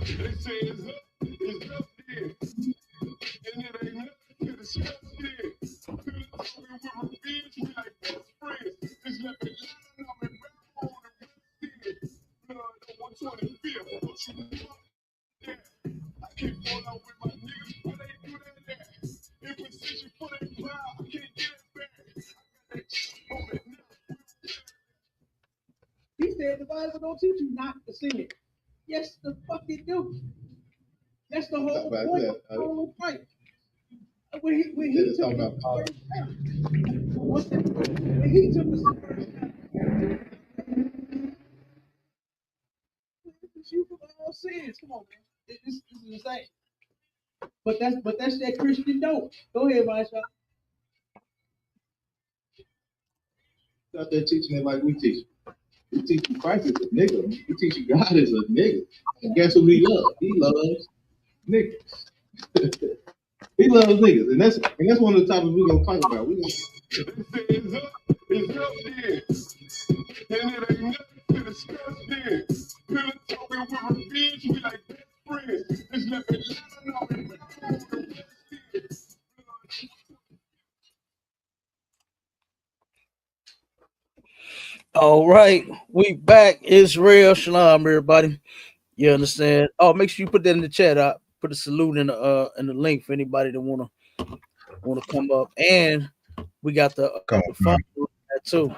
They say it's up there, and it ain't nothing to discuss here. Feel it talking with revenge, we like best friends. Just let me line up and rap on the rest here. Blood on 125th, don't you know that? I can't fall out with my niggas, why they do that there? In position for that crowd, I can't get it back. I got that shit on it now. He said the Bible don't teach you not to sin. Yes, the fuck it do. That's the whole point of the whole fight. When he took us the first time. When he took us the first time. You from all sins. Come on, man. This is insane. But that's that Christian dope. Go ahead, Maisha. Out there teaching it like we teach. We teach you Christ is a nigga. We teach you God is a nigga. And guess who he loves? He loves niggas. He loves niggas. And that's one of the topics we're gonna talk about. They say it's up there. And it ain't nothing to discuss there. Feel it talking with revenge, we like best friends. Just let me line up and rap on the rest here. All right, we back. Israel Shalom, everybody. You understand? Oh, make sure you put that in the chat. I put a salute in the link for anybody that wanna come up. And we got the phone too.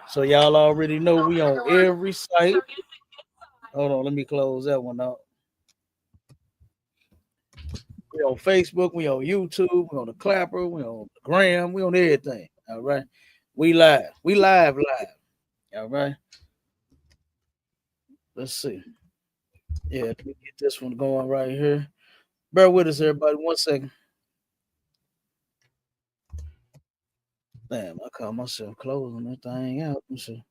So y'all already know we on every site. Hold on, let me close that one out. We on Facebook, we on YouTube, we on the Clapper, we on the Gram, we on everything. All right, we live. All right. Let's see. Yeah, let me get this one going right here. Bear with us, everybody. 1 second. Damn, I caught myself closing that thing out. Let me see.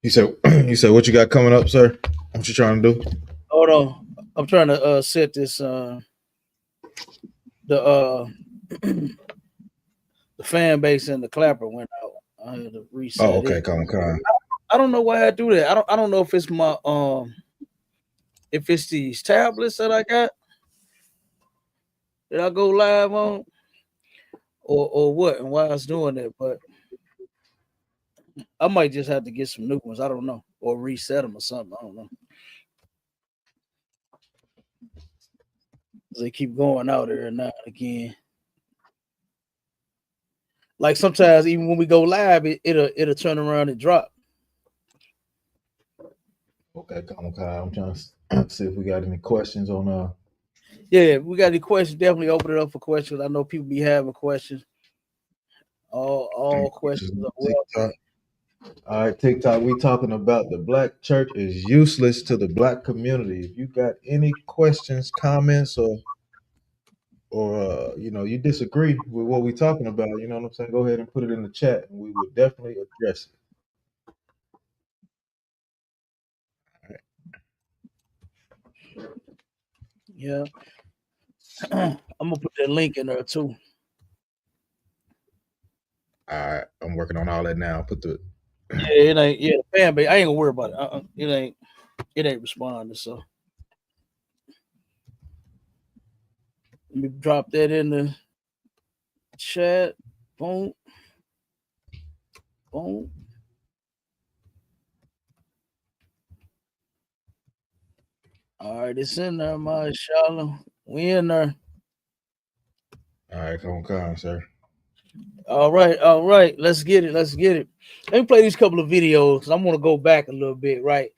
You said what you got coming up, sir? What you trying to do? Hold on. I'm trying to set this the fan base and the Clapper went out. I had to reset. Oh, okay, come on. I don't know why I do that. I don't know if it's my if it's these tablets that I got that I go live on or what and why I was doing that, but I might just have to get some new ones. I don't know, or reset them or something. I don't know. They keep going out there and now and again. Like sometimes even when we go live, it'll turn around and drop. Okay, come on, Kyle. I'm trying to see if we got any questions on Yeah, we got any questions? Definitely open it up for questions. I know people be having questions. All questions are welcome. All right, TikTok. We talking about the black church is useless to the black community. If you got any questions, comments, or you disagree with what we talking about, you know what I'm saying? Go ahead and put it in the chat, and we will definitely address it. Yeah, I'm gonna put that link in there too. All right, I'm working on all that now. Put the it ain't the fan base. I ain't gonna worry about it. It ain't responding. So let me drop that in the chat. Boom. Boom. All right, it's in there, mashallah. We in there. All right, come on, sir. All right. Let's get it. Let me play these couple of videos because I'm gonna go back a little bit, right?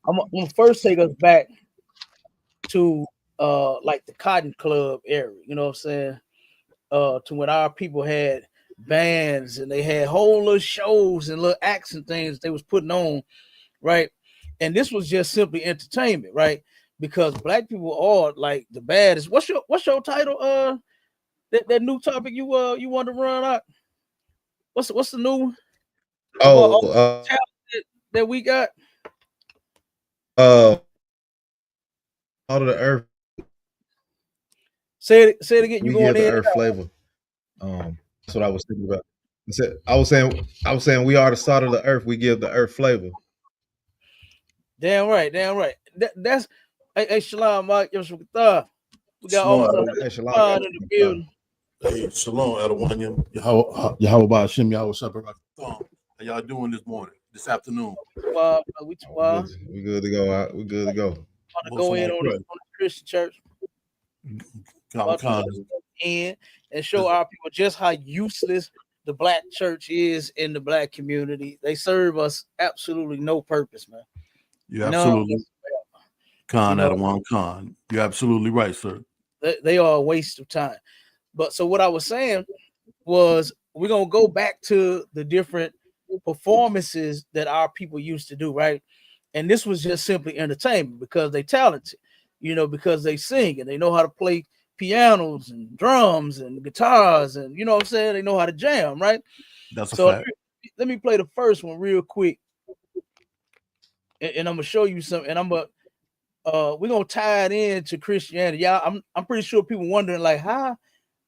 I'm gonna first take us back to like the Cotton Club era, you know what I'm saying? To when our people had bands and they had whole little shows and little acts and things they was putting on, right? And this was just simply entertainment, right? Because black people are like the baddest. What's your title? That new topic you want to run out? what's the new one? About all Oh, the talent that we got? out of the earth, Say it again. You we going give the in and earth out. flavor. That's what I was thinking about. I was saying we are the salt of the earth. We give the earth flavor. Damn right, damn right. That's hey Shalom, Mike. We got Shalom, Officer Hey, Shalom. Hassan in the building. hey, Shalom, Adawanyam. Yahweh Ba'ashim, Yahweh Shabbat. How y'all doing this morning, this afternoon? We We good to go. We good to go. want to Most go in High on praise. the Christian church. About to Khan, in and show our people just how useless the black church is in the black community. They serve us absolutely no purpose, man. you're No, absolutely Khan, you know, Adawan Khan. You're absolutely right, sir. they are a waste of time. But so what I was saying was we're gonna go back to the different performances that our people used to do, right? And this was just simply entertainment because they talented, because they sing and they know how to play pianos and drums and guitars, and you know what I'm saying, they know how to jam, right? That's a So fact. let me play the first one real quick, and I'm gonna show you something, and we're gonna tie it into Christianity. Yeah, I'm pretty sure people wondering like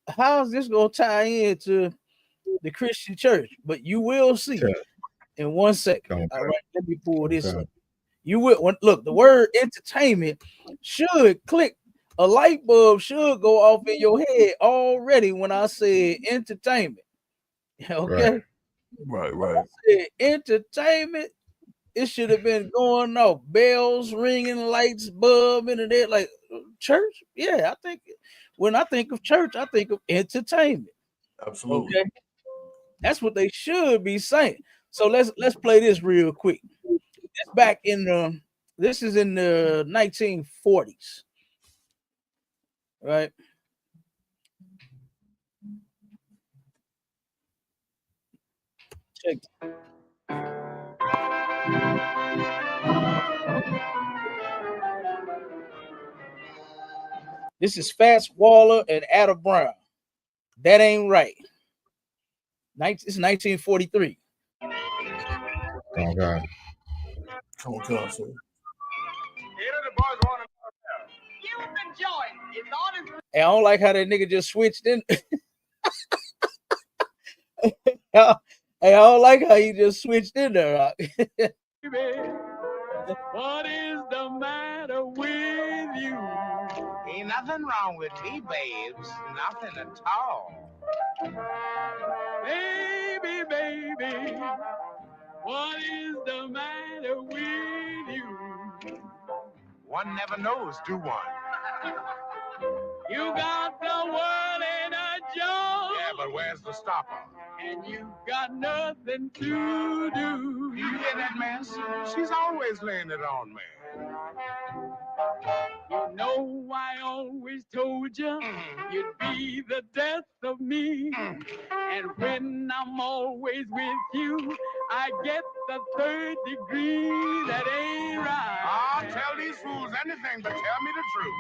how's this gonna tie into the Christian church, but you will see Okay. in 1 second. Okay. All right, let me pull this Okay. up. You will look, the word entertainment should click, a light bulb should go off in your head already when I said entertainment. Okay, Right. Right. said entertainment, it should have been going off, bells ringing, lights bulbing, and it like church. Yeah, I think when I think of church, I think of entertainment. Absolutely. Okay, that's what they should be saying. So let's play this real quick. This back in the this is in the 1940s, right? Check. This is Fats Waller and Adam Brown. That ain't right. It's 1943. Okay. Come on, Khan, sir. Hey, I don't like how that nigga just switched in. Hey, I don't like how he just switched in there. What is the matter with you? Ain't nothing wrong with me, babes. Nothing at all. Baby, what is the matter with you? One never knows, do one? You got the world in a jar. Yeah, but where's the stopper? And you got nothing to do. Do you hear that mess? She's always laying it on me. You know I always told you you'd be the death of me. And when I'm always with you, I get the third degree. That ain't right. I'll tell these fools anything but tell me the truth.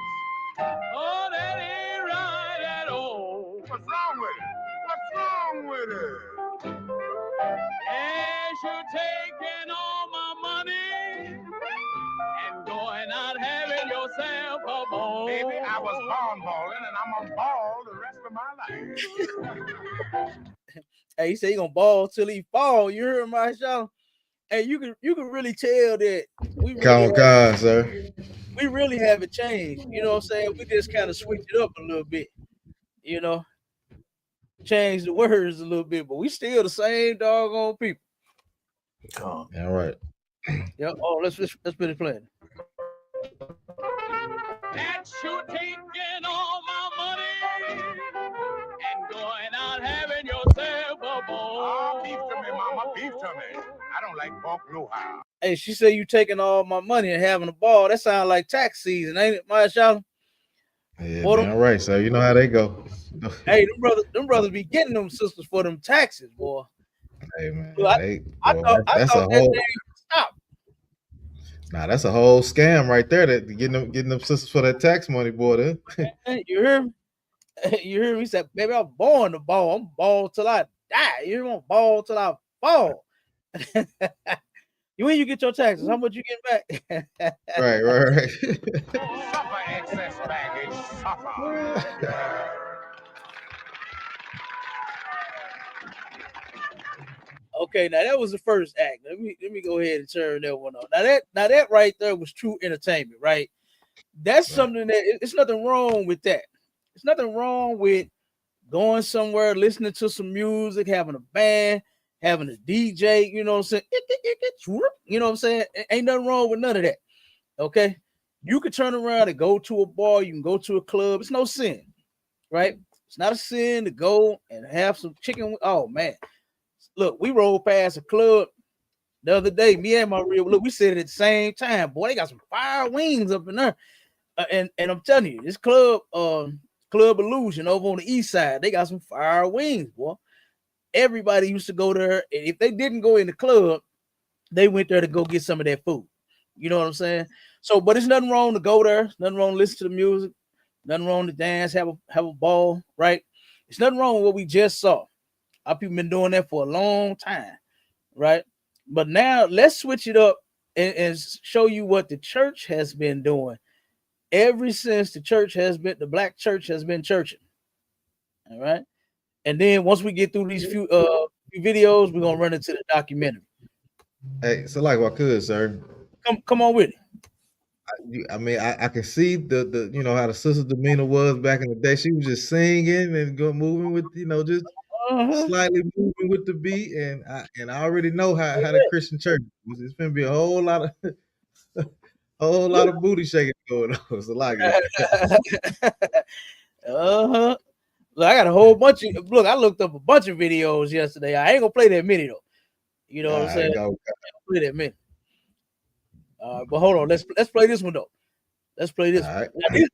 Oh, that ain't right at all. What's wrong with it? What's wrong with it? As you're taking all my money and going out having yourself a ball. Baby, I was born balling, and I'm gonna ball the rest of my life. Hey, he said he gonna ball till he fall. You heard my show? Hey, you can really tell that we really haven't changed. You know what I'm saying? We just kind of switched it up a little bit. Change the words a little bit, but we still the same doggone people. Khan. All right. Yeah. Oh, let's finish playing. That you taking all my money and going out having yourself a ball. Oh, beef to me, mama, beef to me. I don't like pork no how. Hey, she said you taking all my money and having a ball. That sounds like tax season, ain't it, Marshall? Yeah, man, all right. So you know how they go. Hey, them brothers be getting them sisters for them taxes, boy. Hey man, I thought that day stop. Nah, that's a whole scam right there. That getting them sisters for that tax money, boy. You hear me? You hear me? He said, baby, I'm born to ball. I'm ball till I die. You don't want ball till I fall. When you get your taxes, how much you get back? Right. Suffer excess baggage. Suffer. Okay, now that was the first act. Let me go ahead and turn that one on. Now that right there was true entertainment, right? That's something that it's nothing wrong with that. It's nothing wrong with going somewhere, listening to some music, having a band, having a DJ, you know what I'm saying? You know what I'm saying? Ain't nothing wrong with none of that. Okay. You can turn around and go to a bar, you can go to a club. It's no sin, right? It's not a sin to go and have some chicken. Oh man. Look, we rolled past a club the other day. Me and my real look, we said at the same time. Boy, they got some fire wings up in there. And I'm telling you, this club, Club Illusion over on the east side, they got some fire wings, boy. Everybody used to go there, and if they didn't go in the club, they went there to go get some of that food. You know what I'm saying? So, but it's nothing wrong to go there, nothing wrong to listen to the music, nothing wrong to dance, have a ball, right? It's nothing wrong with what we just saw. Our people been doing that for a long time, right? But now let's switch it up and show you what the church has been doing ever since the black church has been churching. All right. And then once we get through these few videos, we're gonna run into the documentary. Hey, so like what could, sir? Come on with it. I mean, I can see the you know how the sister demeanor was back in the day. She was just singing and moving with just slightly moving with the beat, and I already know how the Christian church is. It's gonna be a whole lot of booty shaking going on. So like Uh-huh. Look, I got a whole bunch of I looked up a bunch of videos yesterday. I ain't gonna play that many though. You know what I'm saying? Go. Play that many. But hold on, let's play this one though. Let's play this. All right. Now, this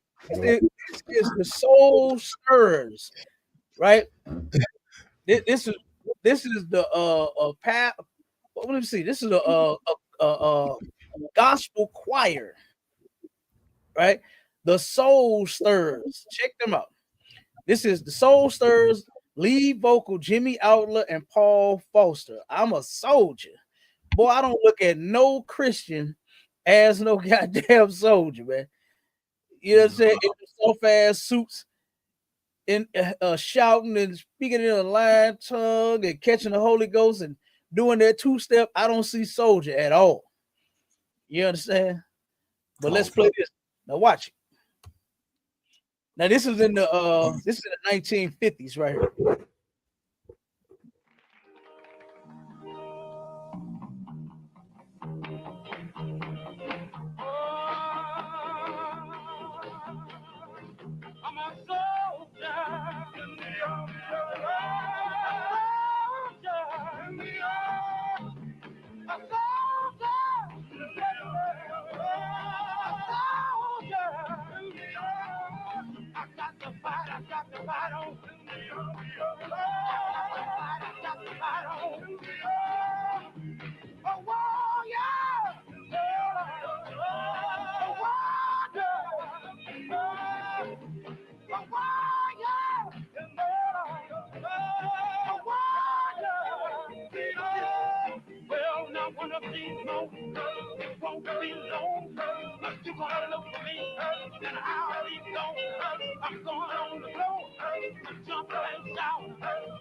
is the Soul Stirrers, right? This is the path. Let me see. This is a gospel choir, right? The Soul Stirrers. Check them out. This is the Soul Stirrers, lead vocal Jimmy Outler and Paul Foster. I'm a soldier. Boy, I don't look at no Christian as no goddamn soldier, man. You know what I'm saying? In so fast suits, in shouting and speaking in a lying tongue and catching the Holy Ghost and doing that two-step. I don't see soldier at all. You understand? But let's play this. Now watch it. Now this is in the 1950s right here. I'm a soldier in the army of a soldier in the I got to fight on. I got to fight on. A warrior. A warrior. Well, now one of these moments, it won't be long. You're gonna look for me, and I'll be gone. I'm going on the floor, jumping and shouting.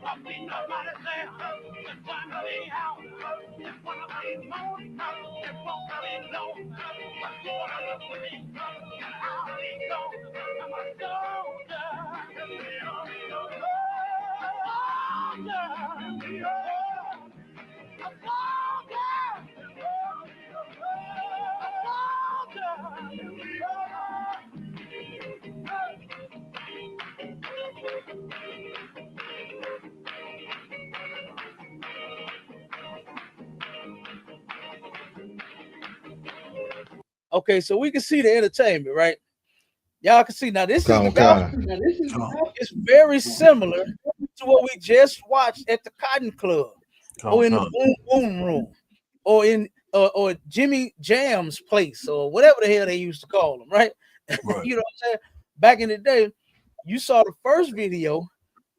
I'll be nobody there to turn me out. It's one of these moments, it won't be long. You're gonna look for me, and I'll be gone. I'm a soldier in the army of love. Okay, so we can see the entertainment, right? Y'all can see now. This is the gospel. It's very similar to what we just watched at the Cotton Club, or in the Boom Boom Room, or in or Jimmy Jam's place, or whatever the hell they used to call them, right? You know what I'm saying? Back in the day, you saw the first video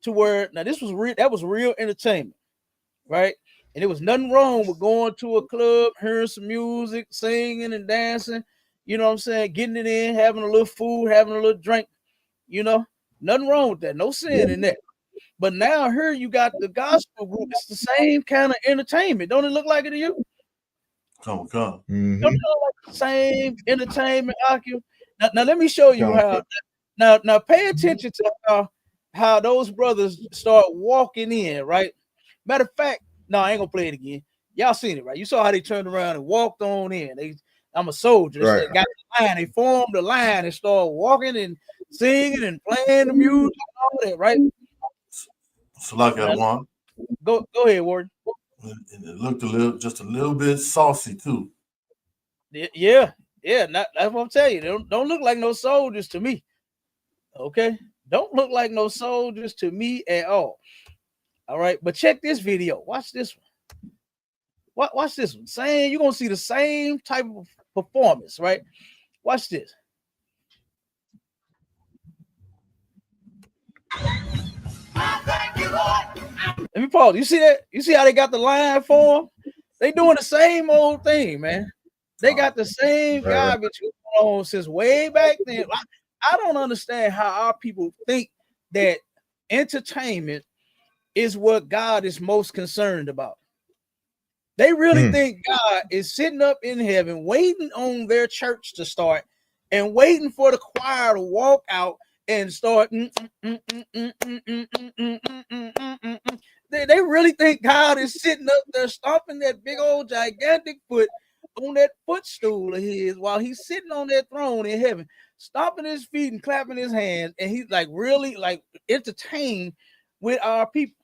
to where now this was real. That was real entertainment, right? And there was nothing wrong with going to a club, hearing some music, singing and dancing. You know what I'm saying? Getting it in, having a little food, having a little drink. You know, nothing wrong with that. No sin in that. But now here you got the gospel group. It's the same kind of entertainment. Don't it look like it to you? Come. Don't it look like the same entertainment, Akim? Now let me show you how. Now pay attention to how those brothers start walking in, right? Matter of fact, no, I ain't gonna play it again. Y'all seen it, right? You saw how they turned around and walked on in. I'm a soldier. They got the line. They formed the line and started walking and singing and playing the music and all that, right? So like that one. Go ahead, Warden. And it looked just a little bit saucy too. Yeah. That's what I'm telling you. They don't look like no soldiers to me. Okay, don't look like no soldiers to me at all. All right, but check this video. Watch this one. Watch this one. You're gonna see the same type of performance, right? Watch this. Let me pause. You see that? You see how they got the line form? They doing the same old thing, man. They got the same garbage going on since way back then. I don't understand how our people think that entertainment is what God is most concerned about. They really think God is sitting up in heaven waiting on their church to start and waiting for the choir to walk out and start. They really think God is sitting up there stomping that big old gigantic foot on that footstool of his while he's sitting on that throne in heaven, stomping his feet and clapping his hands, and he's like really like entertained with our people.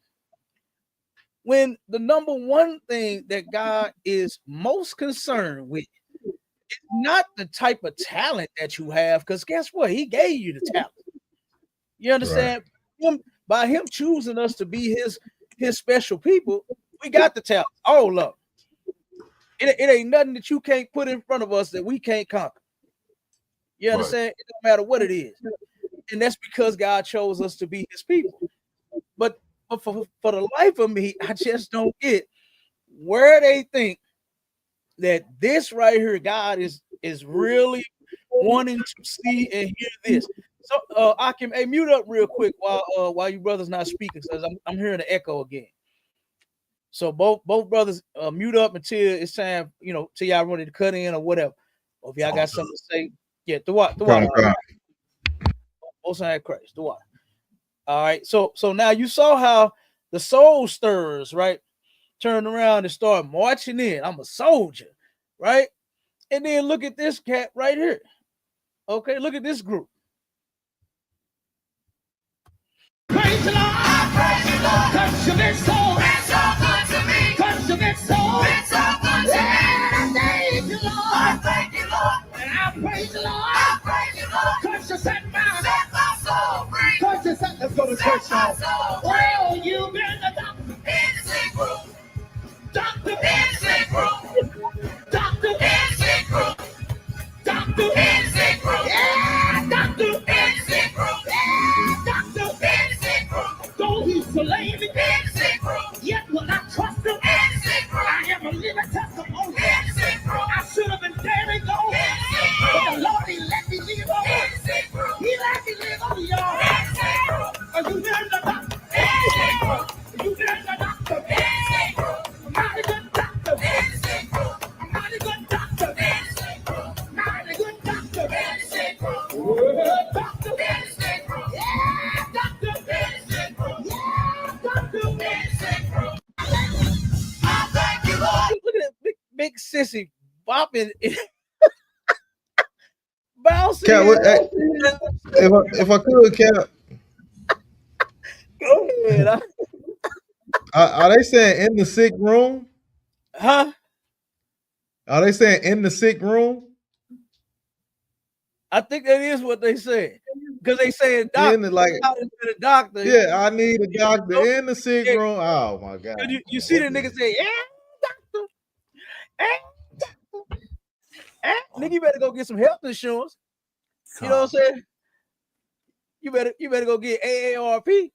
When the number one thing that God is most concerned with is not the type of talent that you have, because guess what? He gave you the talent. You understand? By him choosing us to be his special people, we got the talent, all of them. It ain't nothing that you can't put in front of us that we can't conquer. You understand? It don't matter what it is. And that's because God chose us to be his people. But for the life of me, I just don't get where they think that this right here, God is really wanting to see and hear this. So Akim, hey, mute up real quick while you brothers not speaking, because I'm hearing the echo again. So both brothers mute up until it's time, till y'all ready to cut in or whatever. Or if y'all got something to say, yeah, the what? Most High Christ, the what? All right. So now you saw how the soul stirrers, right, turned around and started marching in. I'm a soldier, right? And then look at this cat right here. Okay, look at this group. Praise the Lord. I praise the Lord. Cause you've been so good to me. Cause you've been so good to me. I thank you, Lord. I thank you, Lord. And I praise the Lord. I praise you, Lord. Cause you set my soul free. Cause you set, let's go to church now. Well, you've been a doctor in the sick room. Doctor in the sick room. Doctor in the sick room. Doctor in the sick room. Yeah, doctor in the sick room. Yeah, doctor in the sick room. Though he's slain in the sick room, yet will I trust him in the sick room. I am a living testimony in the sick room. I should have been dead and gone, but the Lord, he let me live on. In the sick room. He let me live on, y'all. In the sick room. Are you there, the doctor? In the sick room. Are you there, the doctor? In the sick room. Mighty good doctor. In the sick room. Mighty good doctor. In the sick room. Mighty good doctor. In the sick room. Doctor in the sick room. Yeah, doctor in the sick room. Yeah, doctor in the sick room. I thank you, Lord. Look at that big sissy bopping. Bouncing. Cap, if I could, Cap. Go ahead. Are they saying in the sick room? Huh? Are they saying in the sick room? I think that is what they said. Because they saying doctor, the doctor. Yeah, I need a doctor in the sick room. Oh my God. You see the nigga say, doctor. Doctor. Nigga, you better go get some health insurance. You know what I'm saying? You better go get AARP.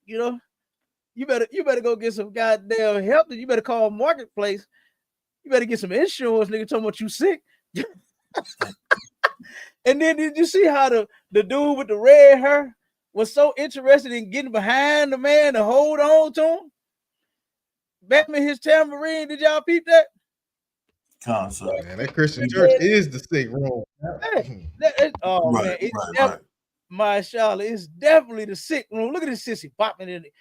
you know, you better go get some goddamn help. You better call Marketplace. You better get some insurance, nigga. Talking about you sick. And then did you see how the dude with the red hair was so interested in getting behind the man to hold on to him? Batman his tambourine. Did y'all peep that? Concept. Man, that Christian church is the sick room. Oh Right, man, it's right. my Charlotte, it's definitely the sick room. Look at this sissy bopping in it,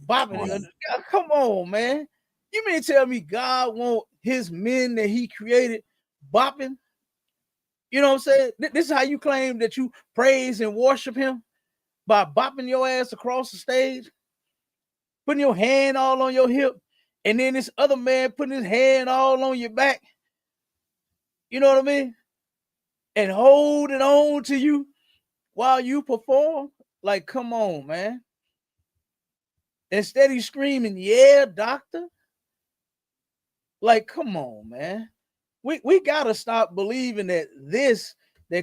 bopping in it. Come on, man. You mean tell me God want his men that he created bopping? You know what I'm saying? This is how you claim that you praise and worship him? By bopping your ass across the stage, putting your hand all on your hip, and then this other man putting his hand all on your back. You know what I mean? And holding on to you while you perform. Like, come on, man. Instead, he's screaming, yeah, doctor. Like, come on, man. We gotta stop believing that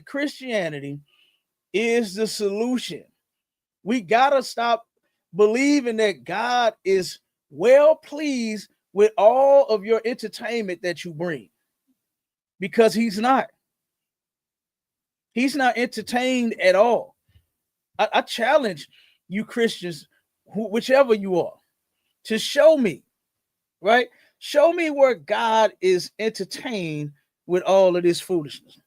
Christianity is the solution. We gotta stop believing that God is well pleased with all of your entertainment that you bring, because he's not. He's not entertained at all. I challenge you Christians, whichever you are, to show me, right? Show me where God is entertained with all of this foolishness.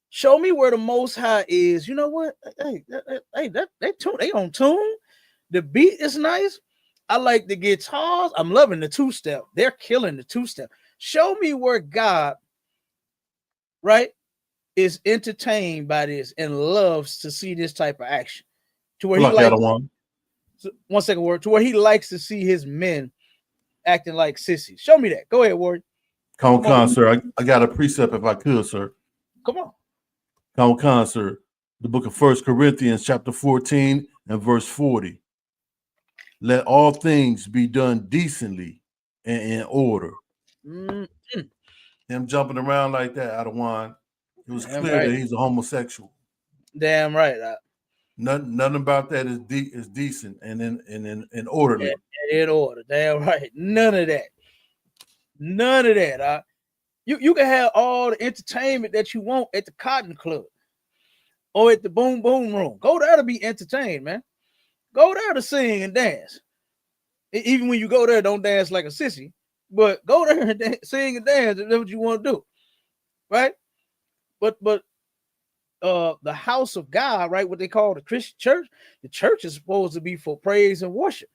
Show me where the Most High is. You know what? Hey, they on tune. The beat is nice. I like the guitars. I'm loving the two-step. They're killing the two-step. Show me where God, right, is entertained by this and loves to see this type of action. To where he likes, one second word, to where he likes to see his men acting like sissies. Show me that. Go ahead, Warren. Come on, sir. I got a precept if I could, sir. Come on. Come on, sir. The book of 1 Corinthians, chapter 14 and verse 40. Let all things be done decently and in order. Mm-hmm. Him jumping around like that out of wine, it was clear that he's a homosexual. Damn right. Nothing about that is decent and in orderly. In order. Damn right. None of that. None of that. You can have all the entertainment that you want at the Cotton Club or at the Boom Boom Room. Go there to be entertained, man. Go there to sing and dance. Even when you go there, don't dance like a sissy, but go there and sing and dance if that's what you want to do, right? But the house of God, right? What they call the Christian church. The church is supposed to be for praise and worship.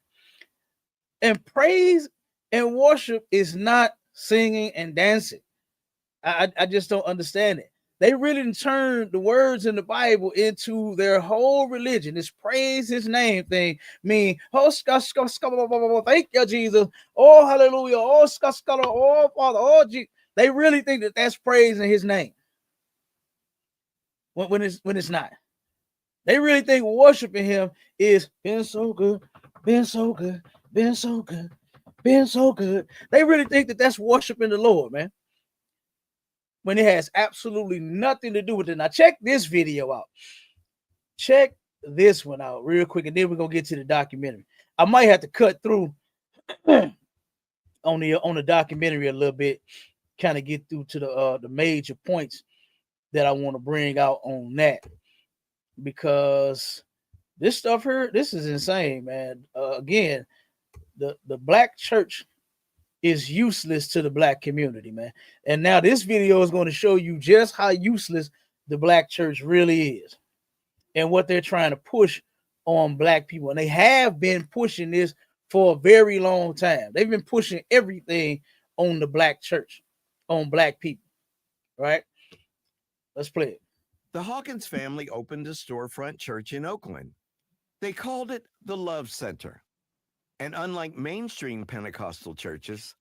And praise and worship is not singing and dancing. I just don't understand it. They really turned the words in the Bible into their whole religion. This praise his name thing mean, oh, thank you, Jesus. Oh, hallelujah. Oh, oh, Father. Oh, Jesus. They really think that that's praising his name. When it's not. They really think worshiping him is been so good, been so good, been so good, been so good. They really think that that's worshiping the Lord, man. When it has absolutely nothing to do with it. Now check this video out. Check this one out real quick, and then we're gonna get to the documentary. I might have to cut through on the documentary a little bit, kind of get through to the major points that I want to bring out on that, because this stuff here, this is insane, man. Again, the black church is useless to the black community, man. And now this video is going to show you just how useless the black church really is and what they're trying to push on black people. And they have been pushing this for a very long time. They've been pushing everything on the black church, on black people, right? Let's play it. The Hawkins family opened a storefront church in Oakland. They called it the Love Center. And unlike mainstream Pentecostal churches,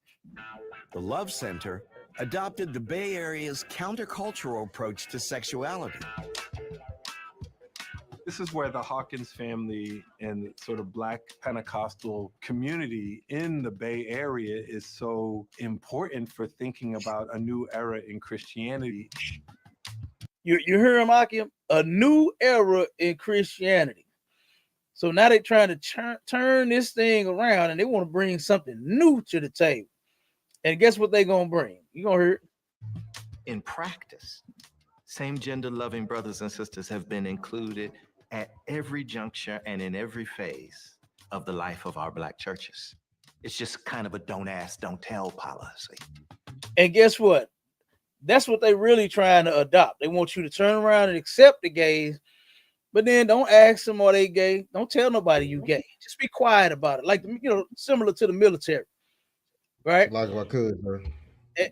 the Love Center adopted the Bay Area's countercultural approach to sexuality. This is where the Hawkins family and sort of Black Pentecostal community in the Bay Area is so important for thinking about a new era in Christianity. You hear him, Akim? A new era in Christianity. So now they're trying to turn this thing around, and they want to bring something new to the table. And guess what they're gonna bring? You gonna hear it. In practice, same-gender loving brothers and sisters have been included at every juncture and in every phase of the life of our Black churches. It's just kind of a don't ask, don't tell policy. And guess what? That's what they really trying to adopt. They want you to turn around and accept the gays, but then don't ask them are they gay. Don't tell nobody you gay. Just be quiet about it. Like, similar to the military, right? Like if I could, bro.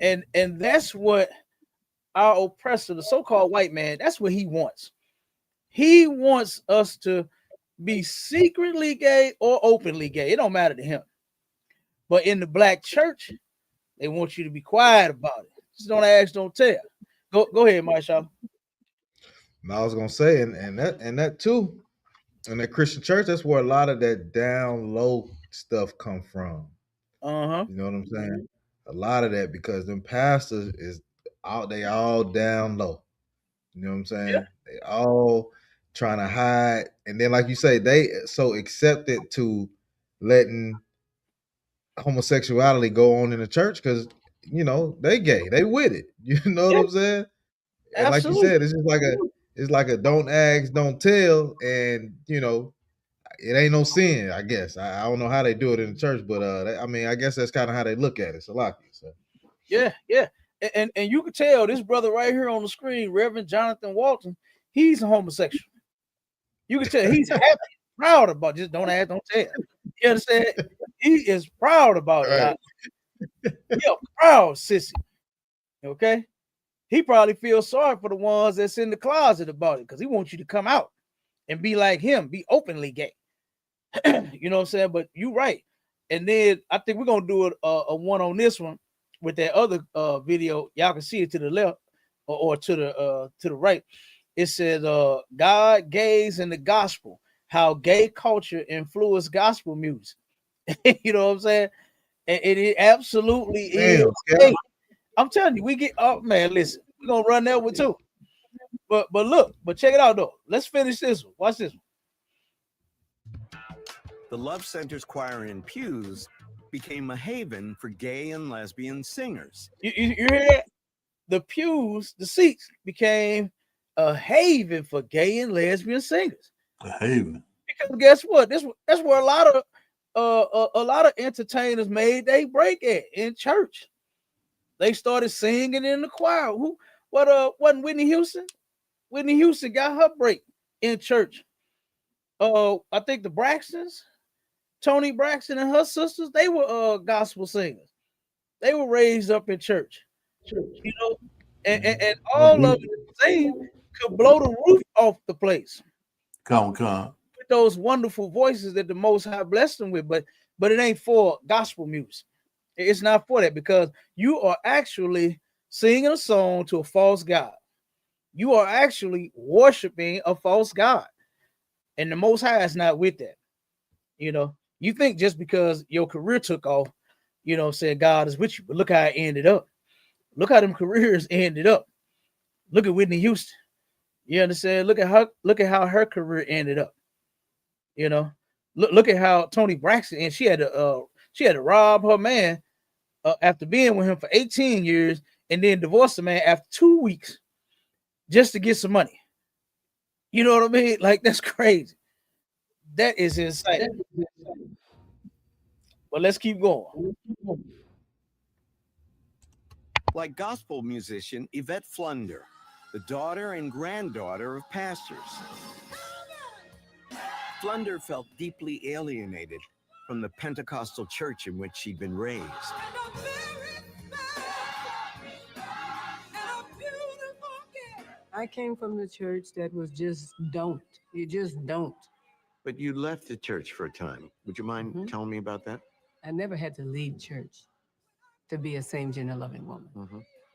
And that's what our oppressor, the so-called white man, that's what he wants. He wants us to be secretly gay or openly gay. It don't matter to him. But in the Black church, they want you to be quiet about it. Just don't ask, don't tell. Go ahead, Marshall. I was gonna say, and that too, in that Christian church, that's where a lot of that down low stuff come from. Uh-huh. You know what I'm saying? A lot of that, because them pastors they all down low. You know what I'm saying? Yeah. They all trying to hide, and then like you say, they so accepted to letting homosexuality go on in the church because they gay, they with it. You know what I'm saying? And like you said, it's just like a don't ask, don't tell, and it ain't no sin. I guess I don't know how they do it in the church, but I guess that's kind of how they look at it. So like you said, yeah, and you can tell this brother right here on the screen, Reverend Jonathan Walton, he's a homosexual. You can tell he's happy, proud about it. Just don't ask, don't tell. You understand? He is proud about it. Yeah, proud sissy. Okay, he probably feels sorry for the ones that's in the closet about it because he wants you to come out and be like him, be openly gay. You know what I'm saying? But you're right. And then I think we're gonna do a one on this one with that other video. Y'all can see it to the left or to the right. It says God, gays, and the gospel, how gay culture influenced gospel music. You know what I'm saying? And it absolutely is. Hey, I'm telling you, we get man, listen, we're gonna run that one too. But check it out though. Let's finish this one. Watch this one. The Love Center's choir in pews became a haven for gay and lesbian singers. You hear that? The pews, the seats became a haven for gay and lesbian singers. A haven. Because guess what? That's where a lot of entertainers made they break at in church. They started singing in the choir. Wasn't Whitney Houston? Whitney Houston got her break in church. I think the Braxtons, Toni Braxton and her sisters, they were gospel singers. They were raised up in church. You know, and all of them singing could blow the roof off the place. Come. With those wonderful voices that the Most High blessed them with, but it ain't for gospel music. It's not for that, because you are actually singing a song to a false god. You are actually worshiping a false god, and the Most High is not with that. You think just because your career took off, said God is with you, but look how it ended up. Look how them careers ended up. Look at Whitney Houston. You understand? Look at how her career ended up. Look at how Toni Braxton, and she had to rob her man after being with him for 18 years and then divorce the man after 2 weeks just to get some money. You know what I mean? Like, that's crazy. That is insane. But let's keep going. Like gospel musician Yvette Flunder, the daughter and granddaughter of pastors. Flunder felt deeply alienated from the Pentecostal church in which she'd been raised. I came from the church that was just don't. You just don't. But you left the church for a time. Would you mind telling me about that? I never had to leave church to be a same-gender loving woman.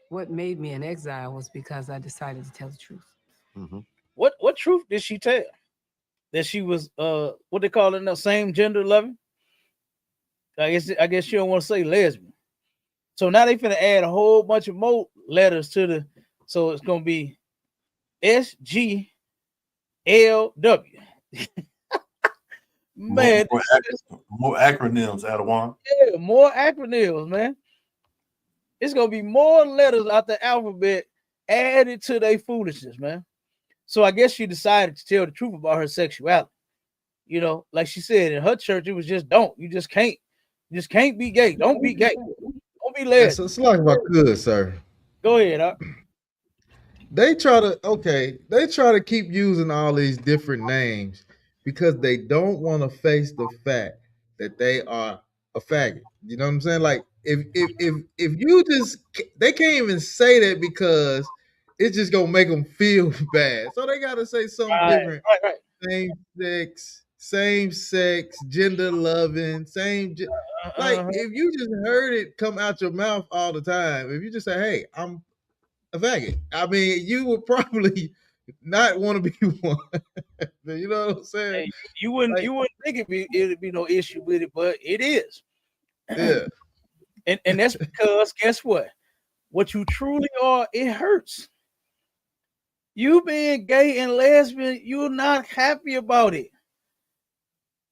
What made me an exile was because I decided to tell the truth. What truth did she tell? That she was what they call it now, same gender loving? I guess she don't want to say lesbian. So now they finna add a whole bunch of more letters to so it's gonna be SGLW. Man, more acronyms, Adawan. Yeah, more acronyms, man. It's gonna be more letters out the alphabet added to their foolishness, man. So I guess she decided to tell the truth about her sexuality. You know, like she said in her church, it was just don't. You just can't be gay. Don't be gay. Don't be That's lesbian. it's like about good, sir. Go ahead, huh? They try to keep using all these different names because they don't want to face the fact that they are a faggot. You know what I'm saying? Like if you just they can't even say that because it's just gonna make them feel bad. So they gotta say something different. Right. Same sex, gender loving, like if you just heard it come out your mouth all the time, if you just say, "Hey, I'm a faggot," I mean, you would probably not want to be one. You know what I'm saying? Hey, you wouldn't think it'd be no issue with it, but it is. Yeah. And that's because guess what? What you truly are, it hurts. You being gay and lesbian, you're not happy about it.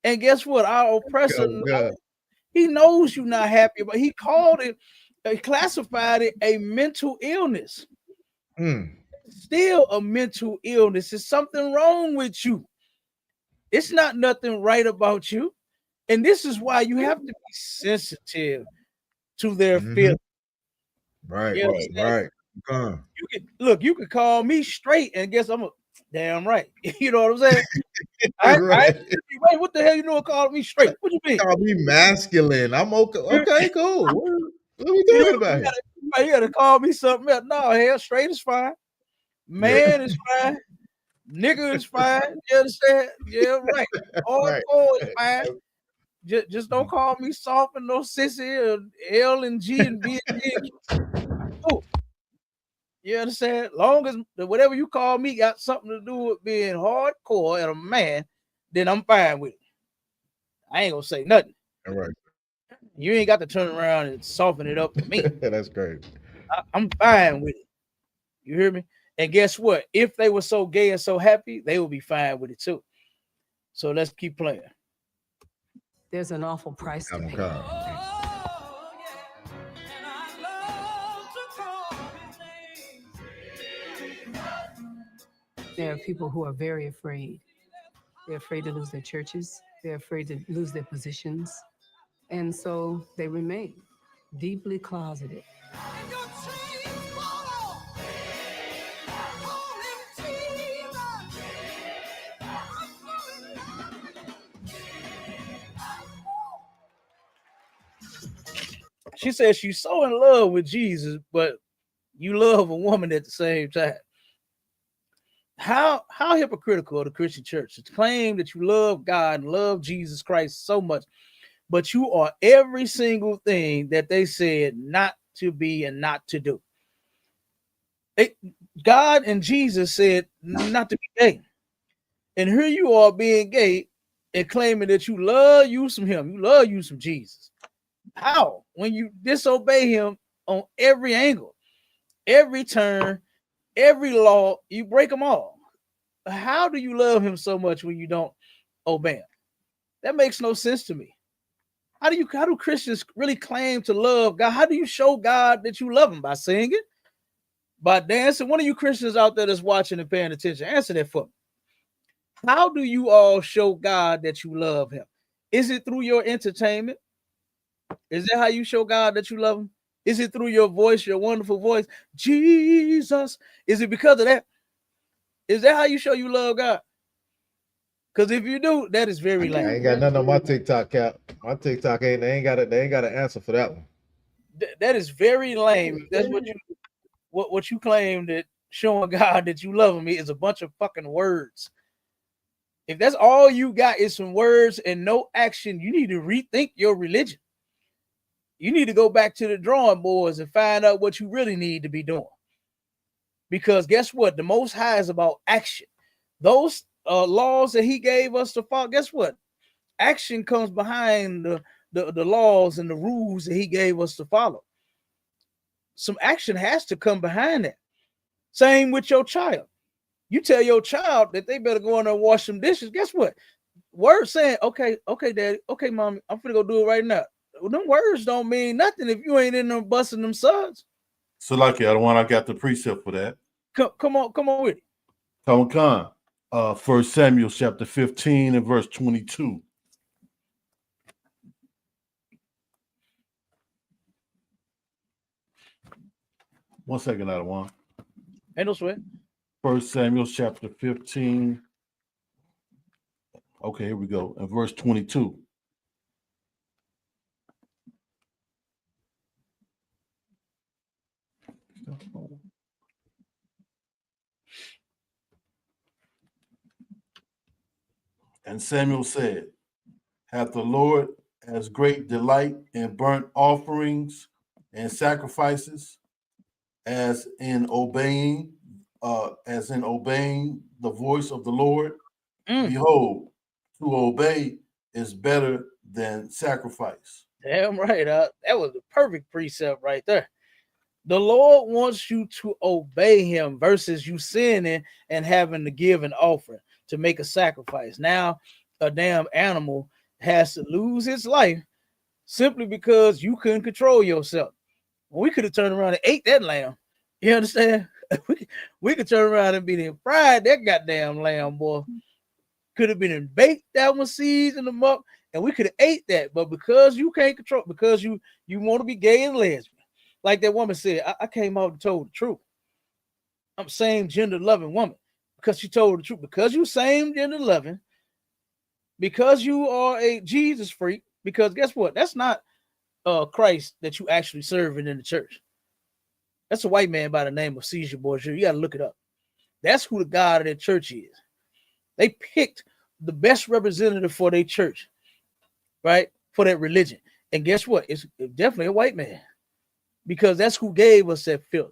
And guess what? Our oppressor, he knows you're not happy, but he called it, he classified it a mental illness. Still a mental illness. There's something wrong with you. It's not nothing right about you. And this is why you have to be sensitive to their feelings. Right, You right. You could call me straight and guess I'm a damn right. You know what I'm saying? Wait, what the hell you doing calling me straight? What you mean? Call me masculine. I'm okay. Okay, cool. What are we talking about here? You gotta call me something else. No, hell, straight is fine. Man is fine. Nigga is fine. You understand? Yeah, right. Hardcore is fine. Just don't call me soft and no sissy or L and G and B and G. Oh, you understand? Long as whatever you call me got something to do with being hardcore and a man, then I'm fine with it. I ain't gonna say nothing. All right. You ain't got to turn around and soften it up for me. That's great. I'm fine with it. You hear me? And guess what? If they were so gay and so happy, they would be fine with it too. So let's keep playing. There's an awful price to pay. There are people who are very afraid. They're afraid to lose their churches. They're afraid to lose their positions. And so they remain deeply closeted. She says she's so in love with Jesus, but you love a woman at the same time. How hypocritical of the Christian church to claim that you love God and love Jesus Christ so much, but you are every single thing that they said not to be and not to do. God and Jesus said not to be gay. And here you are being gay and claiming that you love you some him. You love you some Jesus. How? When you disobey him on every angle, every turn, every law, you break them all. How do you love him so much when you don't obey him? That makes no sense to me. How do Christians really claim to love God? How do you show God that you love him? By singing? By dancing? One of you Christians out there that's watching and paying attention, answer that for me. How do you all show God that you love him? Is it through your entertainment? Is that how you show God that you love him? Is it through your voice, your wonderful voice? Jesus. Is it because of that? Is that how you show you love God? Because if you do, that is very lame. I ain't got nothing on my TikTok, Cap. My TikTok they ain't got an answer for that one. That is very lame. That's what you claim that showing God that you love him is a bunch of fucking words. If that's all you got is some words and no action, you need to rethink your religion. You need to go back to the drawing boards and find out what you really need to be doing. Because guess what? The Most High is about action. Those laws that he gave us to follow, guess what? Action comes behind the laws and the rules that he gave us to follow. Some action has to come behind that. Same with your child. You tell your child that they better go in there and wash some dishes. Guess what? Words saying, okay, daddy, okay, mommy, I'm finna go do it right now. Well, them words don't mean nothing if you ain't in them busting them suds. So like I don't want I got the precept for that. Come on with it. Come on. 1 Samuel chapter 15 and verse 22. One second, I don't want. Ain't no sweat. 1 Samuel chapter 15. Okay, here we go. And verse 22. And Samuel said, hath the Lord as great delight in burnt offerings and sacrifices as in obeying the voice of the Lord? Behold, to obey is better than sacrifice. Damn right. That was the perfect precept right there. The Lord wants you to obey him versus you sinning and having to give an offering to make a sacrifice. Now, a damn animal has to lose its life simply because you couldn't control yourself. Well, we could have turned around and ate that lamb. You understand? we could turn around and be there fried that goddamn lamb, boy. Could have been baked that one, seasoned them up, and we could have ate that. But because you can't control, because you want to be gay and lesbian, like that woman said, I came out and told the truth. I'm same gender loving woman because she told the truth. Because you same gender loving, because you are a Jesus freak. Because guess what? That's not Christ that you actually serving in the church. That's a white man by the name of Caesar Borgia. You got to look it up. That's who the God of their church is. They picked the best representative for their church, right? For that religion. And guess what? It's definitely a white man because that's who gave us that filth.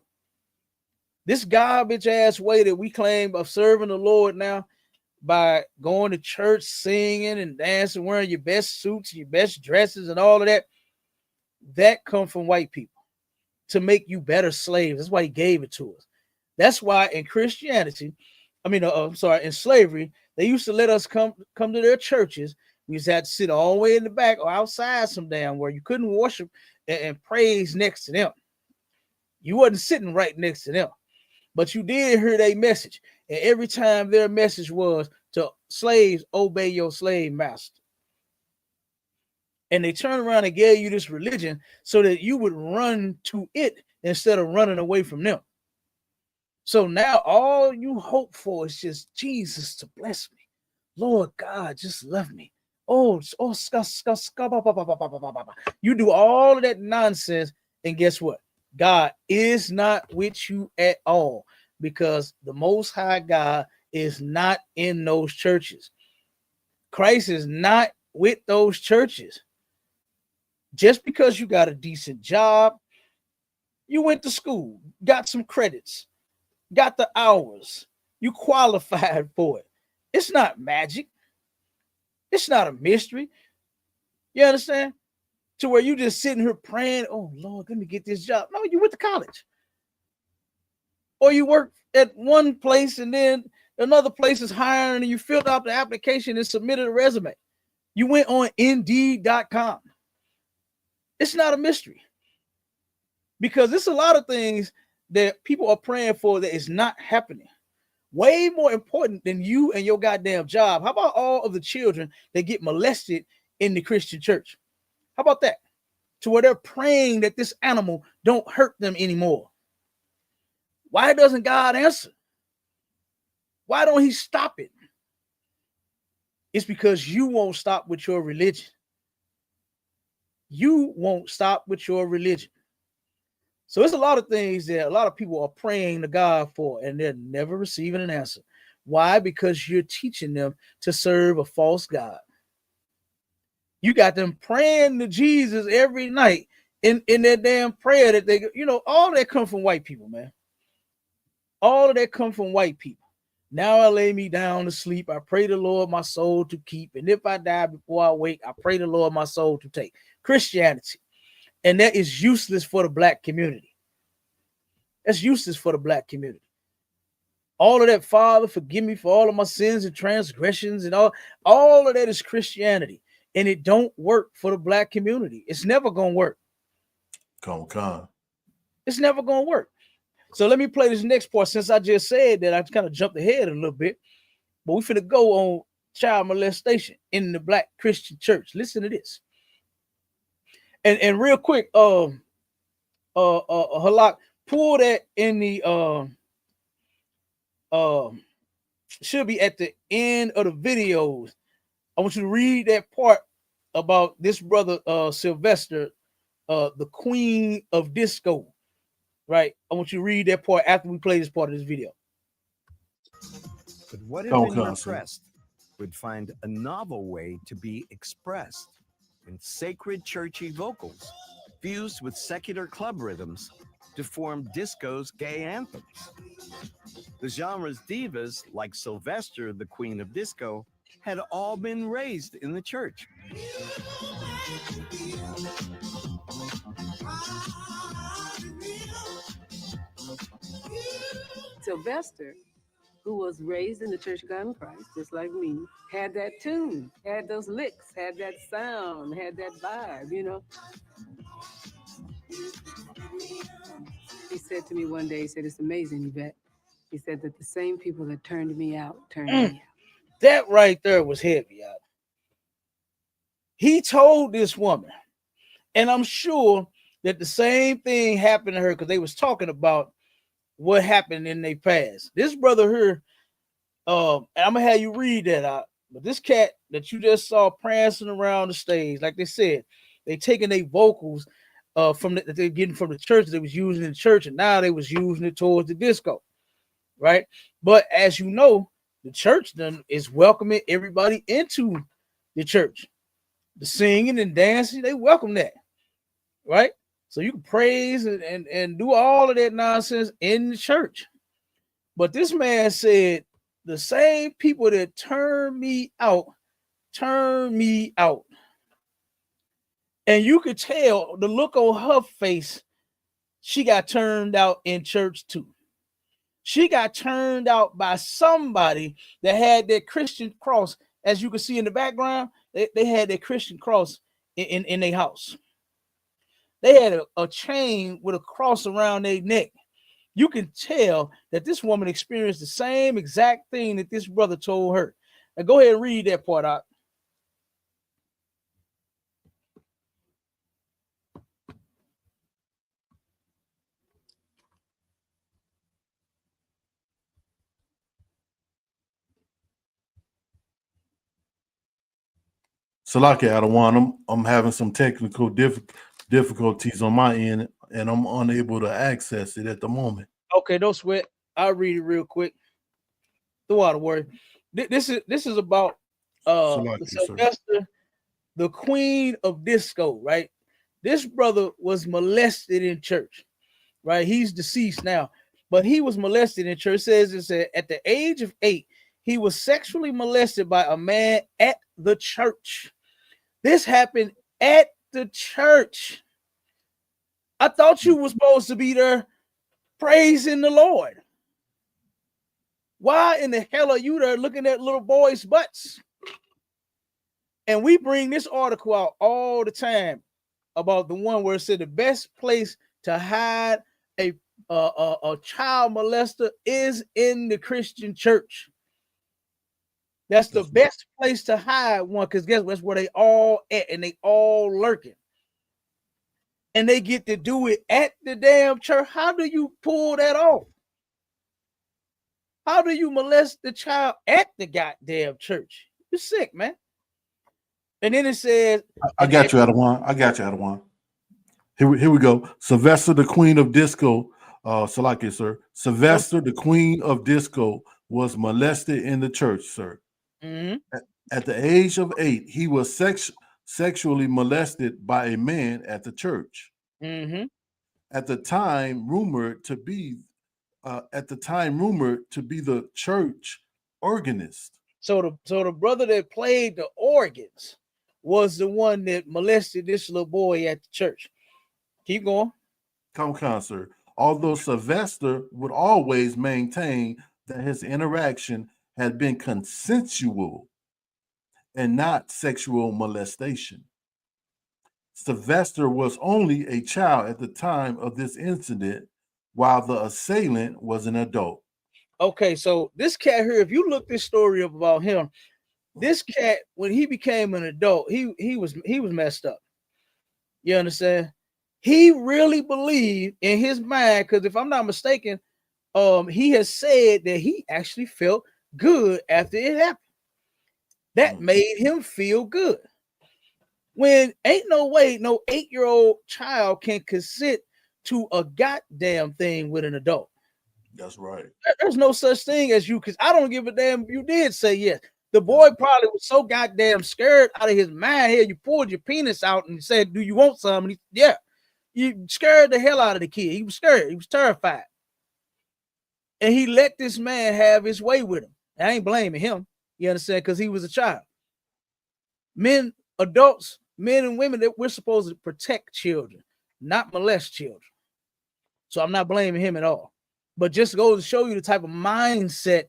This garbage ass way that we claim of serving the Lord now by going to church, singing and dancing, wearing your best suits, your best dresses and all of that, that come from white people to make you better slaves. That's why he gave it to us. That's why in Christianity, in slavery, they used to let us come to their churches. We just had to sit all the way in the back or outside some damn where you couldn't worship and praise next to them. You wasn't sitting right next to them, but you did hear their message. And every time their message was to slaves, obey your slave master. And they turned around and gave you this religion so that you would run to it instead of running away from them. So now all you hope for is just Jesus to bless me. Lord God, just love me. You do all of that nonsense, and guess what? God is not with you at all because the Most High God is not in those churches. Christ is not with those churches. Just because you got a decent job, you went to school, got some credits, got the hours, you qualified for it. It's not magic. It's not a mystery. You understand? To where you just sitting here praying, oh Lord, let me get this job. No, you went to college. Or you work at one place and then another place is hiring and you filled out the application and submitted a resume. You went on Indeed.com. It's not a mystery. Because it's a lot of things that people are praying for that is not happening. Way more important than you and your goddamn job. How about all of the children that get molested in the Christian church? How about that? To where they're praying that this animal don't hurt them anymore. Why doesn't God answer? Why don't he stop it? It's because you won't stop with your religion. You won't stop with your religion. So it's a lot of things that a lot of people are praying to God for, and they're never receiving an answer. Why? Because you're teaching them to serve a false God. You got them praying to Jesus every night in their damn prayer that they, all that come from white people, man. All of that come from white people. Now I lay me down to sleep. I pray the Lord my soul to keep. And if I die before I wake, I pray the Lord my soul to take. Christianity. And that is useless for the black community. That's useless for the black community. All of that, Father, forgive me for all of my sins and transgressions and all of that is Christianity. And it don't work for the black community. It's never gonna work. Come. It's never gonna work. So let me play this next part. Since I just said that, I kind of jumped ahead a little bit. But we finna go on child molestation in the black Christian church. Listen to this. And real quick, Halak, pull that in the should be at the end of the videos. I want you to read that part about this brother Sylvester, the queen of disco. Right? I want you to read that part after we play this part of this video. But what if in your quest would find a novel way to be expressed in sacred churchy vocals fused with secular club rhythms to form disco's gay anthems? The genre's divas, like Sylvester, the queen of disco, had all been raised in the church. Sylvester, who was raised in the Church of God in Christ, just like me, had that tune, had those licks, had that sound, had that vibe, you know. He said to me one day, he said, it's amazing, Yvette. He said that the same people that turned me out, turned me out. That right there was heavy. He told this woman, and I'm sure that the same thing happened to her because they was talking about what happened in their past. This brother here, and I'm gonna have you read that out. But this cat that you just saw prancing around the stage, like they said, they taking their vocals that they're getting from the church they was using in the church, and now they was using it towards the disco, right? But as you know, the church then is welcoming everybody into the church. The singing and dancing, they welcome that, right? So you can praise and do all of that nonsense in the church. But this man said, the same people that turn me out, turn me out. And you could tell the look on her face, she got turned out in church too. She got turned out by somebody that had that Christian cross. As you can see in the background, they had that Christian cross in their house. They had a chain with a cross around their neck. You can tell that this woman experienced the same exact thing that this brother told her. Now go ahead and read that part out. Salaki Adawan, I'm having some technical difficulties on my end, and I'm unable to access it at the moment. Okay, don't sweat. I'll read it real quick. Throw out a word. This is about Sylvester, the queen of disco, right? This brother was molested in church, right? He's deceased now, but he was molested in church. It says at the age of 8, he was sexually molested by a man at the church. This happened at the church. I thought you were supposed to be there praising the Lord. Why in the hell are you there looking at little boys' butts? And we bring this article out all the time about the one where it said the best place to hide a child molester is in the Christian church. That's the best place to hide one, because guess what? That's where they all at, and they all lurking. And they get to do it at the damn church. How do you pull that off? How do you molest the child at the goddamn church? You're sick, man. And then it says, I got you, Adawan. Here we go. Sylvester, the queen of disco. Salaki, sir. Sylvester, the queen of disco, was molested in the church, sir. Mm-hmm. At the age of 8, he was sexually molested by a man at the church. Mm-hmm. At the time, rumored to be the church organist. So the brother that played the organs was the one that molested this little boy at the church. Keep going. Come, sir. Although Sylvester would always maintain that his interaction had been consensual and not sexual molestation. Sylvester was only a child at the time of this incident, while the assailant was an adult. Okay, so this cat here, if you look this story up about him, this cat, when he became an adult, he was messed up. You understand? He really believed in his mind, because if I'm not mistaken, he has said that he actually felt good after it happened. That made him feel good. When ain't no way no 8-year-old child can consent to a goddamn thing with an adult. That's right. There's no such thing as you, because I don't give a damn if you did say yes. The boy probably was so goddamn scared out of his mind here. You pulled your penis out and said, "Do you want some?" And he, yeah, you scared the hell out of the kid. He was scared. He was terrified. And he let this man have his way with him. I ain't blaming him. You understand? Because he was a child. Men, adults, men and women, that we're supposed to protect children, not molest children. So I'm not blaming him at all. But just goes to show you the type of mindset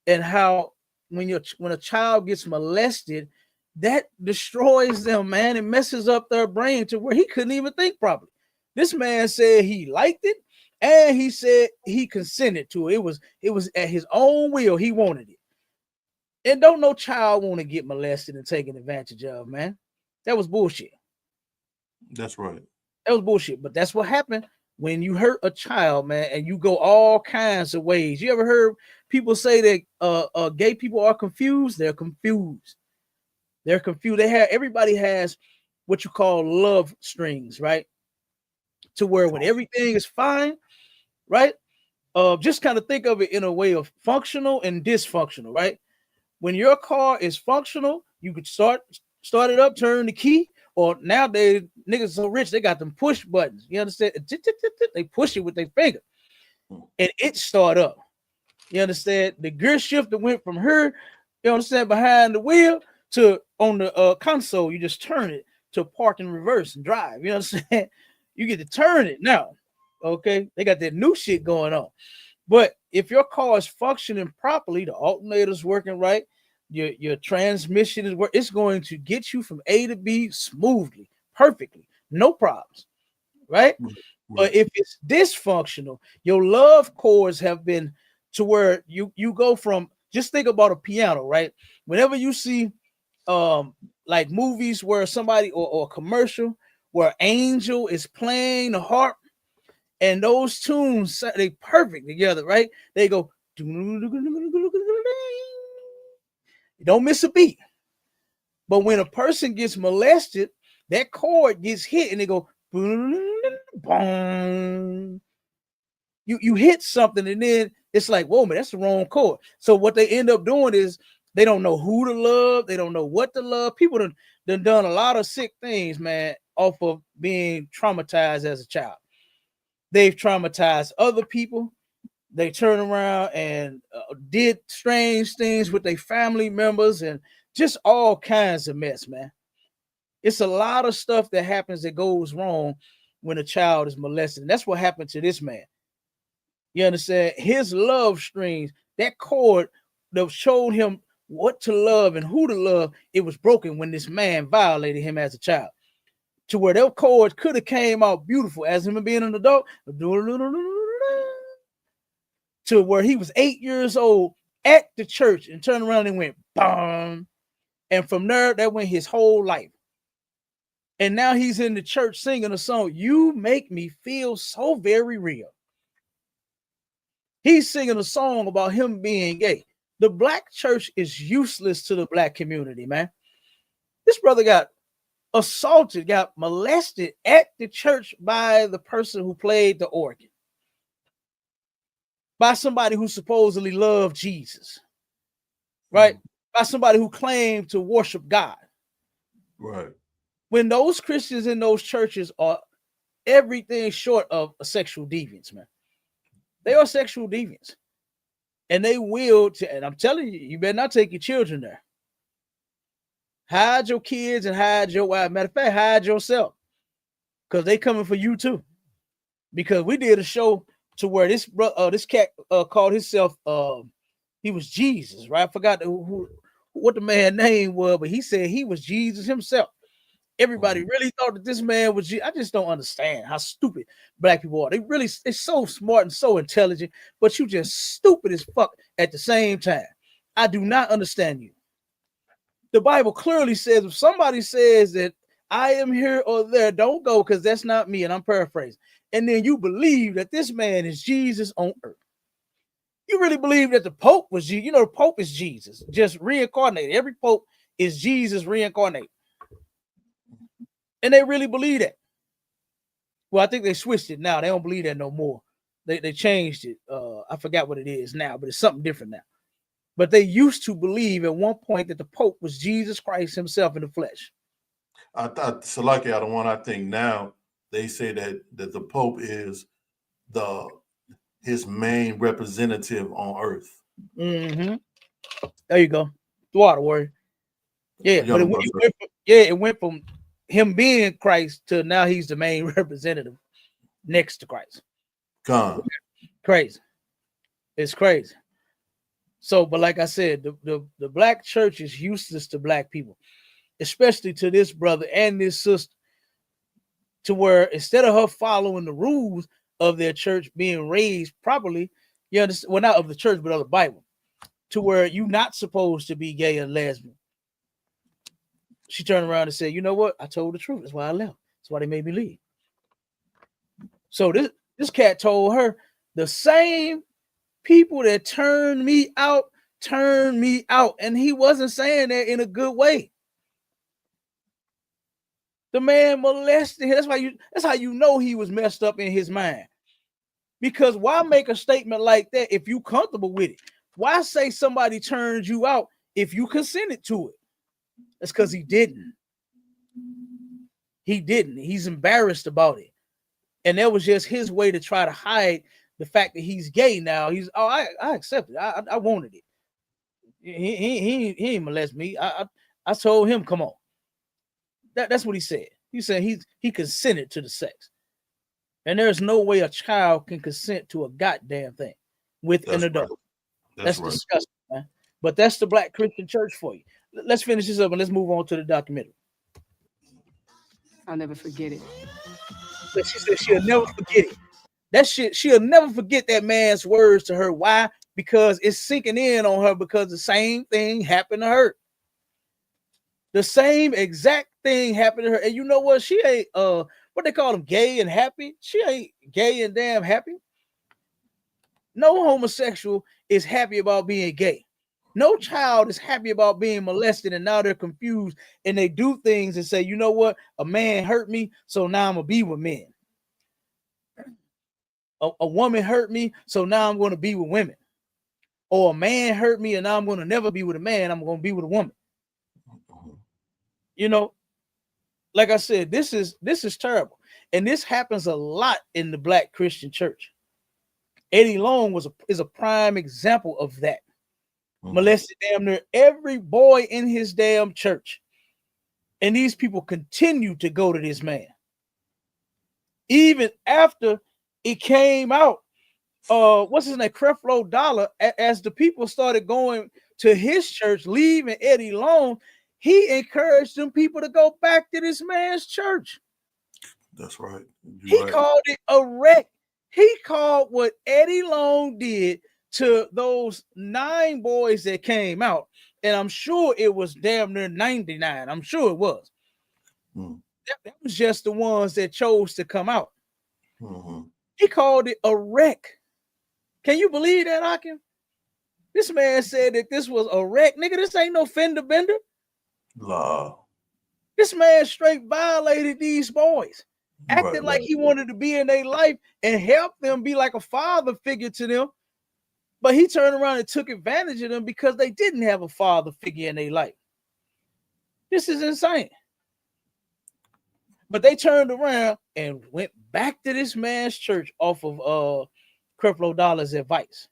and how when a child gets molested, that destroys them, man. It messes up their brain to where he couldn't even think properly. This man said he liked it, and he said he consented to it. It was at his own will. He wanted it. And don't no child want to get molested and taken advantage of, man. That was bullshit. That's right. That was bullshit. But that's what happened when you hurt a child, man, and you go all kinds of ways. You ever heard people say that gay people are confused? They're confused. They're confused. Everybody has what you call love strings, right? To where when everything is fine, right? Just kind of think of it in a way of functional and dysfunctional, right? When your car is functional, you could start it up, turn the key. Or nowadays, niggas so rich, they got them push buttons. You understand? They push it with their finger, and it start up. You understand? The gear shifter went from her, you understand, behind the wheel to on the console. You just turn it to park and reverse and drive. You understand? You get to turn it now. Okay, they got that new shit going on. But if your car is functioning properly, the alternator's working right, your transmission is working, it's going to get you from A to B smoothly, perfectly, no problems, right? But if it's dysfunctional, your love chords have been to where you go from, just think about a piano, right? Whenever you see like movies where somebody or a commercial where Angel is playing the harp, and those tunes, they perfect together, right? They go, you don't miss a beat. But when a person gets molested, that chord gets hit and they go, boom. You hit something and then it's like, whoa, man, that's the wrong chord. So what they end up doing is they don't know who to love. They don't know what to love. People done a lot of sick things, man, off of being traumatized as a child. They've traumatized other people. They turn around and did strange things with their family members and just all kinds of mess, man. It's a lot of stuff that happens that goes wrong when a child is molested. And that's what happened to this man. You understand? His love strings, that cord that showed him what to love and who to love, it was broken when this man violated him as a child. To where that chord could have came out beautiful as him being an adult, to where he was 8 years old at the church and turned around and went bam. And from there, that went his whole life. And now he's in the church singing a song, "You Make Me Feel So Very Real." He's singing a song about him being gay. The black church is useless to the black community, man. This brother got assaulted, got molested at the church by the person who played the organ, by somebody who supposedly loved Jesus, right? By somebody who claimed to worship God. Right. When those Christians in those churches are everything short of a sexual deviance, man. They are sexual deviants. And they will, and I'm telling you, you better not take your children there. Hide your kids and hide your wife. Matter of fact, hide yourself. Because they coming for you too. Because we did a show to where this cat called himself he was Jesus, right? I forgot what the man's name was, but he said he was Jesus himself. Everybody really thought that this man was Jesus. I just don't understand how stupid black people are. They're so smart and so intelligent, but you just stupid as fuck at the same time. I do not understand you. The Bible clearly says if somebody says that I am here or there, don't go, because that's not me. And I'm paraphrasing. And then you believe that this man is Jesus on earth. You really believe that the Pope was Jesus? You know, the Pope is Jesus, just reincarnated. Every Pope is Jesus reincarnated. And they really believe that. Well, I think they switched it now. They don't believe that no more. They changed it. I forgot what it is now, but it's something different now. But they used to believe at one point that the Pope was Jesus Christ himself in the flesh. I thought Salaki out of one. I think now they say that the Pope is his main representative on earth. Mm-hmm. There you go. Water word. Yeah, but it went from him being Christ to now he's the main representative next to Christ. God. Crazy. It's crazy. So, but like I said, the black church is useless to black people, especially to this brother and this sister, to where instead of her following the rules of their church being raised properly, you understand, well, not of the church, but of the Bible, to where you're not supposed to be gay and lesbian. She turned around and said, you know what? I told the truth. That's why I left. That's why they made me leave. So this cat told her, the same people that turned me out. And he wasn't saying that in a good way. The man molested her. That's how you know he was messed up in his mind. Because why make a statement like that if you comfortable with it? Why say somebody turned you out if you consented to it? That's because he didn't. He didn't. He's embarrassed about it. And that was just his way to try to hide the fact that he's gay now. I accept it. I wanted it. He ain't molest me. I told him, come on. That's what he said. He said he consented to the sex. And there's no way a child can consent to a goddamn thing with an adult. Right. That's right. Disgusting, man. But that's the Black Christian Church for you. Let's finish this up and let's move on to the documentary. I'll never forget it. But she said she'll never forget it. That shit, she'll never forget that man's words to her. Why? Because it's sinking in on her, because the same thing happened to her. The same exact thing happened to her. And you know what? She ain't what they call them, gay and happy. She ain't gay and damn happy. No homosexual is happy about being gay. No child is happy about being molested, and now they're confused and they do things and say, you know what? A man hurt me, so now I'm gonna be with men. A woman hurt me, so now I'm going to be with women. Or a man hurt me, and now I'm going to never be with a man. I'm going to be with a woman. You know, like I said, this is terrible, and this happens a lot in the Black Christian Church. Eddie Long is a prime example of that. Molested damn near every boy in his damn church, and these people continue to go to this man even after it came out. What's his name? Creflo Dollar, as the people started going to his church, leaving Eddie Long, he encouraged them people to go back to this man's church. That's right. He called it a wreck. He called what Eddie Long did to those 9 boys that came out, and I'm sure it was damn near 99. I'm sure it was. That was just the ones that chose to come out. He called it a wreck. Can you believe that, Akim? This man said that this was a wreck. Nigga, this ain't no fender bender. Law. This man straight violated these boys, acted like he wanted to be in their life and help them, be like a father figure to them. But he turned around and took advantage of them because they didn't have a father figure in their life. This is insane. But they turned around and went back to this man's church off of Creflo Dollar's advice.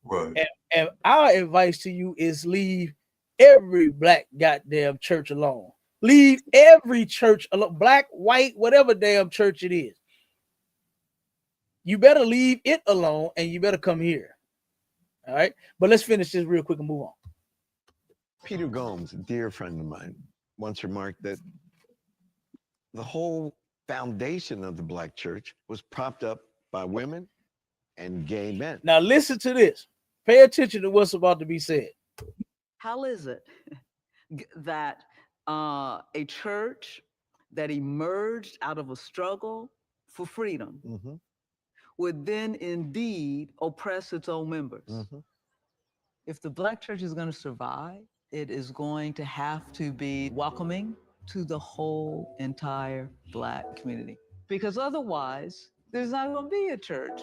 Right. And our advice to you is leave every black goddamn church alone. Leave every church alone, black, white, whatever damn church it is. you better leave it alone and you better come here. All right. But let's finish this real quick and move on. Peter Gomes, a dear friend of mine, once remarked that the whole foundation of the Black church was propped up by women and gay men. Now listen to this. Pay attention to what's about to be said. How is it that a church that emerged out of a struggle for freedom would then indeed oppress its own members? If the Black church is going to survive, it is going to have to be welcoming to the whole entire Black community, because otherwise there's not going to be a church.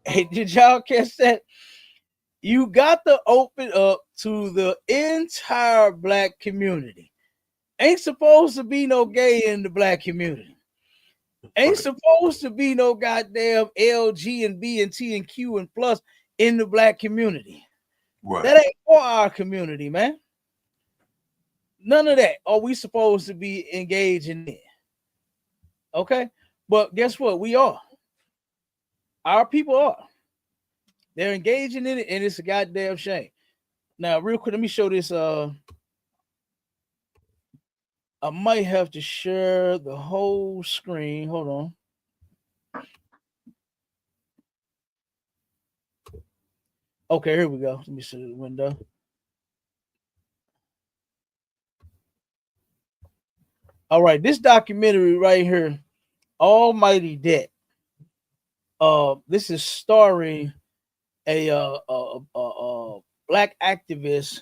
Hey, did y'all catch that? You got to open up to the entire Black community. Ain't supposed to be no gay in the Black community. Ain't supposed to be no goddamn L, G, and B, and T, and Q, and plus in the Black community. Right. That ain't for our community, man. None of that are we supposed to be engaging in. Okay? But guess what? We are. Our people are. They're engaging in it, and it's a goddamn shame. Now, real quick, let me show this. I might have to share the whole screen. Hold on. Okay, here we go. Let me see the window. All right, this documentary right here, Almighty Debt. This is starring a Black activist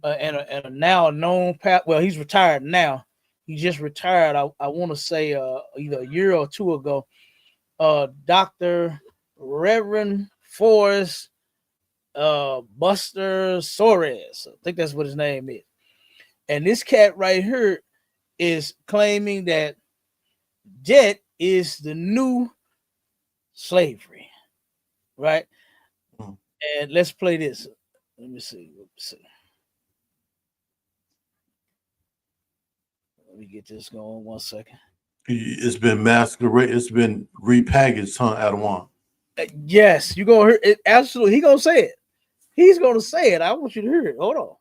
and a now known well, he's retired now. He just retired. I want to say either a year or two ago. Dr. Reverend Forrest Buster Soares. I think that's what his name is. And this cat right here is claiming that debt is the new slavery, right? And let's play this. Let me see. Let me get this going 1 second. It's been masqueraded. It's been repackaged, huh, Adawan? Yes, you gonna hear it. Absolutely, he gonna say it. He's gonna say it. I want you to hear it. Hold on.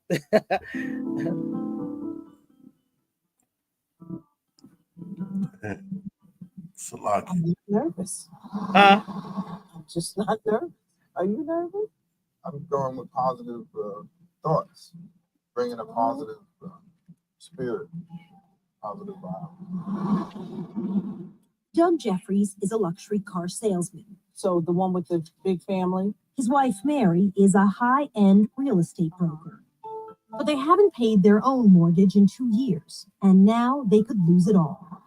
Salaki. I'm nervous. Huh? I'm just not nervous. Are you nervous? I'm going with positive thoughts, bringing a positive spirit, positive vibe. Doug Jeffries is a luxury car salesman. So the one with the big family? His wife, Mary, is a high-end real estate broker. But they haven't paid their own mortgage in 2 years, and now they could lose it all.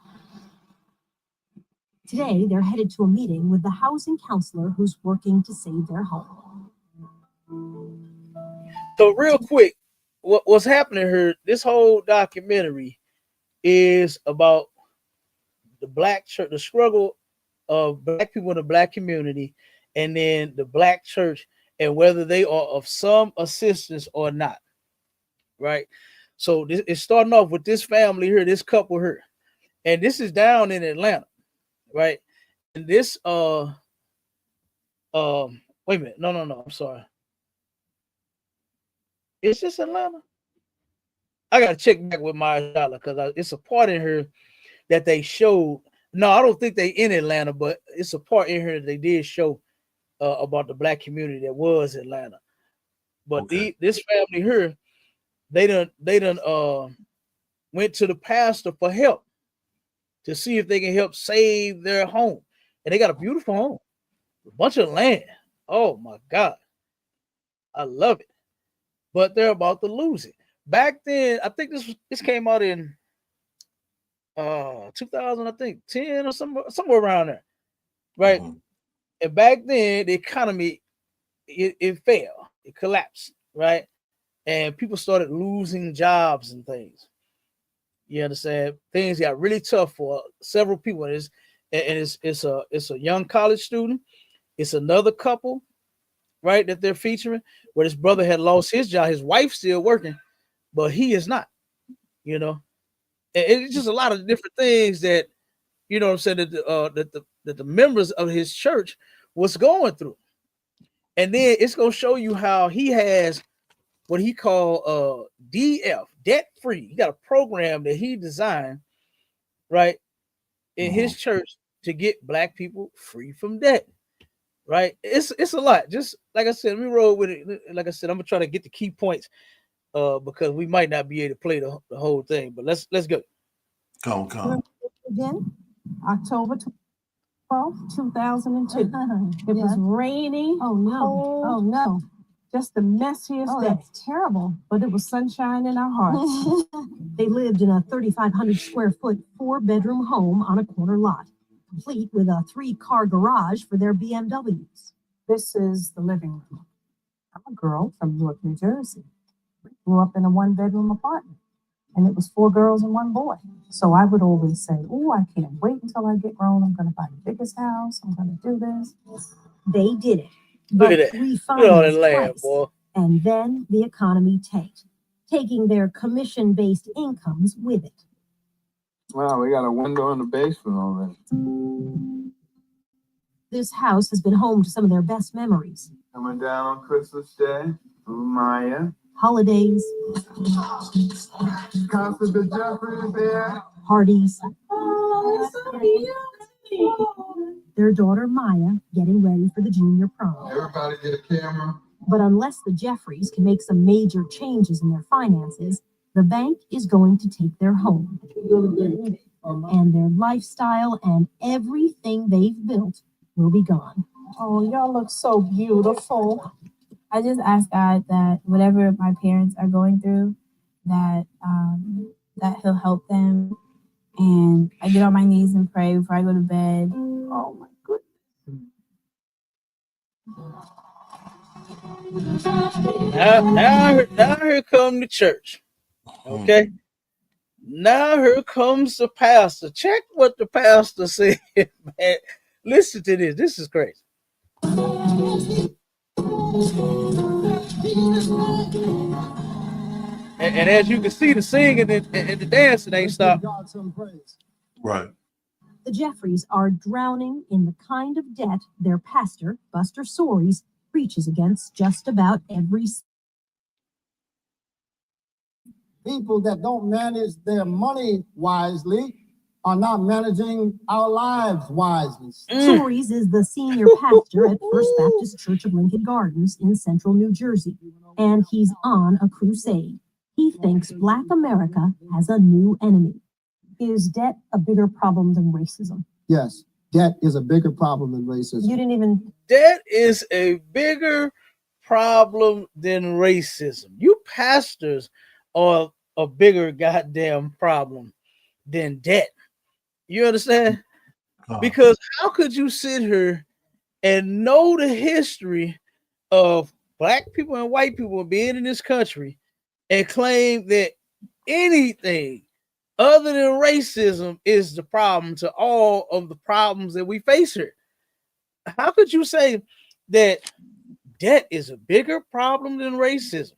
Today, they're headed to a meeting with the housing counselor who's working to save their home. So real quick, what's happening here, this whole documentary is about the Black church, the struggle of Black people in the Black community, and then the Black church, and whether they are of some assistance or not, right? So this is starting off with this family here, this couple here, and this is down in Atlanta, right? And this wait a minute, no, I'm sorry. Is this Atlanta? I gotta check back with my dollar because it's a part in here that they showed. No, I don't think they in Atlanta, but it's a part in here that they did show about the Black community that was Atlanta. But okay. This family here, they done went to the pastor for help to see if they can help save their home. And they got a beautiful home, a bunch of land. Oh my God. I love it. But they're about to lose it. Back then, I think this came out in 2000, I think 10 or somewhere around there, right? Mm-hmm. And back then, the economy it fell, it collapsed, right? And people started losing jobs and things. You understand? Things got really tough for several people. It's a young college student. It's another couple, right, that they're featuring, where his brother had lost his job. His wife's still working, but he is not. You know, and it's just a lot of different things that you know what I'm saying, that the members of his church was going through. And then it's gonna show you how he has what he called DF, debt free. He got a program that he designed, right, in his church to get black people free from debt. Right? It's a lot. Just like I said, we roll with it. Like I said, I'm gonna try to get the key points because we might not be able to play the whole thing. But let's go. Come. Again, October 12th, 2002. It was rainy. Oh no. Cold, oh no. Just the messiest day. That's terrible. But it was sunshine in our hearts. They lived in a 3,500 square foot, 4-bedroom home on a corner lot, complete with a 3-car garage for their BMWs. This is the living room. I'm a girl from Newark, New Jersey. Grew up in a 1-bedroom apartment, and it was 4 girls and 1 boy. So I would always say, oh, I can't wait until I get grown. I'm going to buy the biggest house. I'm going to do this. They did it. Look at that. Look at all that land, boy. And then the economy tanked, taking their commission-based incomes with it. Wow, we got a window in the basement already. This house has been home to some of their best memories. Coming down on Christmas Day, Maya. Holidays. Constable Jeffrey there. Parties. Oh, so beautiful. Their daughter Maya getting ready for the junior prom. Everybody get a camera. But unless the Jeffreys can make some major changes in their finances, the bank is going to take their home. And their lifestyle and everything they've built will be gone. Oh, y'all look so beautiful. I just ask God that whatever my parents are going through, that that He'll help them. And I get on my knees and pray before I go to bed. Oh my goodness. Now here come the church. Okay. Now here comes the pastor. Check what the pastor said, man. Listen to this. This is crazy. And as you can see, the singing and the dancing ain't stopped. Right. The Jeffreys are drowning in the kind of debt their pastor, Buster Soaries, preaches against just about every. People that don't manage their money wisely are not managing our lives wisely. Soaries is the senior pastor at First Baptist Church of Lincoln Gardens in central New Jersey, and he's on a crusade. He thinks Black America has a new enemy. Is debt a bigger problem than racism? Yes, debt is a bigger problem than racism. You didn't even... Debt is a bigger problem than racism. You pastors are a bigger goddamn problem than debt. You understand? Because how could you sit here and know the history of Black people and white people being in this country and claim that anything other than racism is the problem to all of the problems that we face here? How could you say that debt is a bigger problem than racism?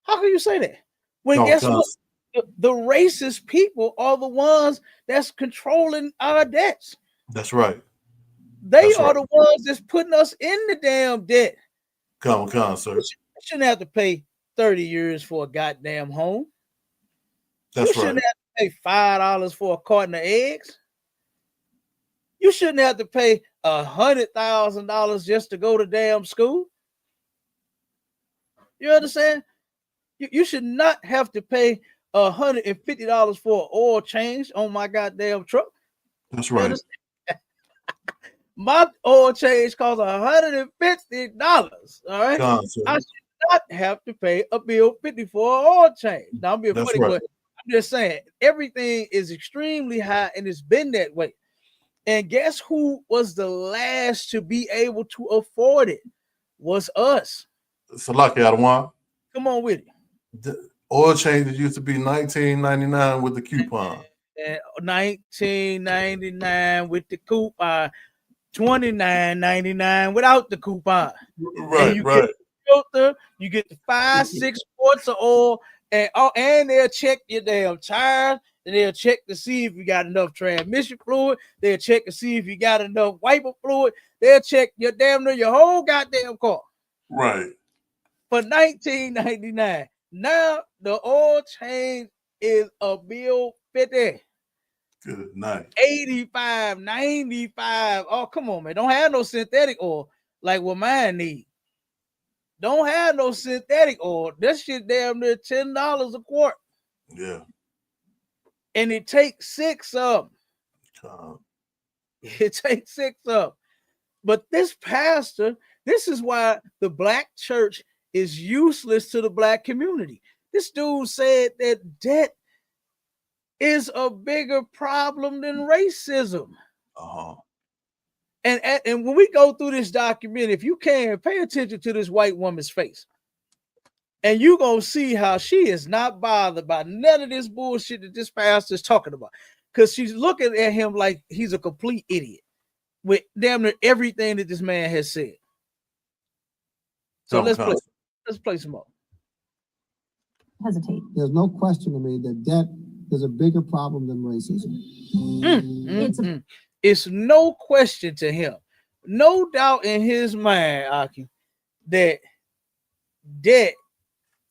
How can you say that? When guess what? The racist people are the ones that's controlling our debts. That's right. They are the ones that's putting us in the damn debt. Come on, sir. You shouldn't have to pay 30 years for a goddamn home. That's you shouldn't have to pay $5 for a carton of eggs. You shouldn't have to pay $100,000 just to go to damn school. You understand? You should not have to pay $150 for an oil change on my goddamn truck. That's right. My oil change costs $150. All right. I should not have to pay $1.50 for an oil change. Now I'm being funny, but I'm just saying everything is extremely high, and it's been that way. And guess who was the last to be able to afford it? Was us. Salaki Adwan. Come on with it. The oil changes used to be $19.99 with the coupon. $19.99 with the coupon. $29.99 without the coupon. Right, you right. Get the filter, you get the 5-6 quarts of oil, and they'll check your damn tires and they'll check to see if you got enough transmission fluid. They'll check to see if you got enough wiper fluid. They'll check your damn near your whole goddamn car. Right. For $19.99. Now the oil change is $1.50. Good night. 85, 95. Oh, come on, man. Don't have no synthetic oil like what mine need. Don't have no synthetic oil. This shit damn near $10 a quart. Yeah. And it takes 6 of them. It takes 6 of them. But this pastor, this is why the black church is useless to the black community. This dude said that debt is a bigger problem than racism. And when we go through this document, if you can, pay attention to this white woman's face. And you're going to see how she is not bothered by none of this bullshit that this pastor is talking about. Because she's looking at him like he's a complete idiot with damn near everything that this man has said. So let's play some more. Hesitate. There's no question to me that debt is a bigger problem than racism. It's no question to him, no doubt in his mind, Aki, that debt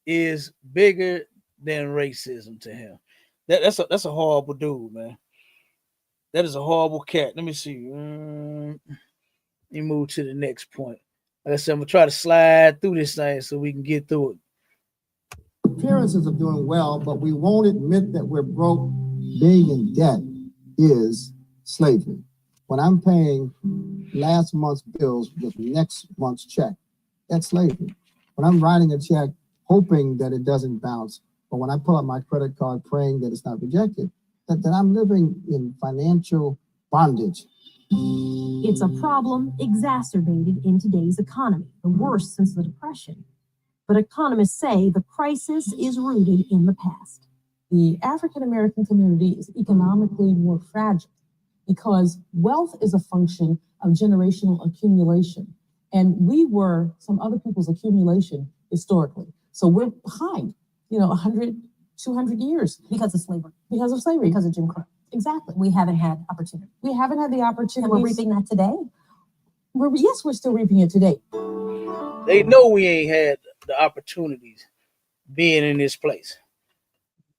is bigger than racism to him. That's a horrible dude, man. That is a horrible cat. Let me see. Let me move to the next point. Like I said, I'm gonna try to slide through this thing so we can get through it. Appearances of doing well, but we won't admit that we're broke. Being in debt is slavery. When I'm paying last month's bills with next month's check, that's slavery. When I'm writing a check hoping that it doesn't bounce, but when I pull out my credit card praying that it's not rejected, that I'm living in financial bondage. It's a problem exacerbated in today's economy, the worst since the Depression. But economists say the crisis is rooted in the past. The African American community is economically more fragile because wealth is a function of generational accumulation. And we were some other people's accumulation historically. So we're behind, 100, 200 years. Because of slavery. Because of slavery. Because of Jim Crow. Exactly. We haven't had opportunity. We haven't had the opportunity. And we're reaping that today. We're still reaping it today. They know we ain't had the opportunities being in this place.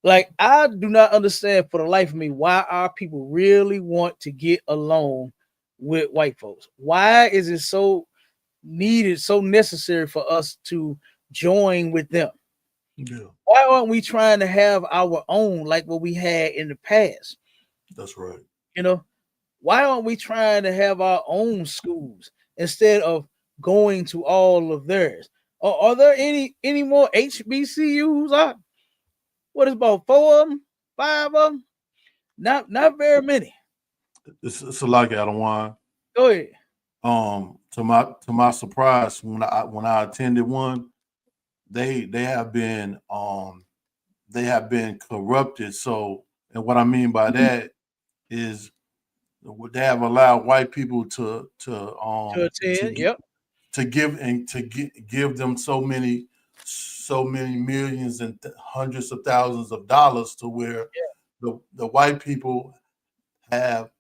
Like, I do not understand for the life of me why our people really want to get along with white folks. Why is it so needed, so necessary for us to join with them? Yeah. Why aren't we trying to have our own like what we had in the past? That's right. Why aren't we trying to have our own schools instead of going to all of theirs? Are there any more HBCUs? What is about 4 of them, 5 of them? Not very many. It's a lot, Adawan. Go ahead. To my surprise, when I attended one, they have been corrupted. So, and what I mean by that is they have allowed white people to attend. Yep. To give them so many millions and hundreds of thousands of dollars to where the white people have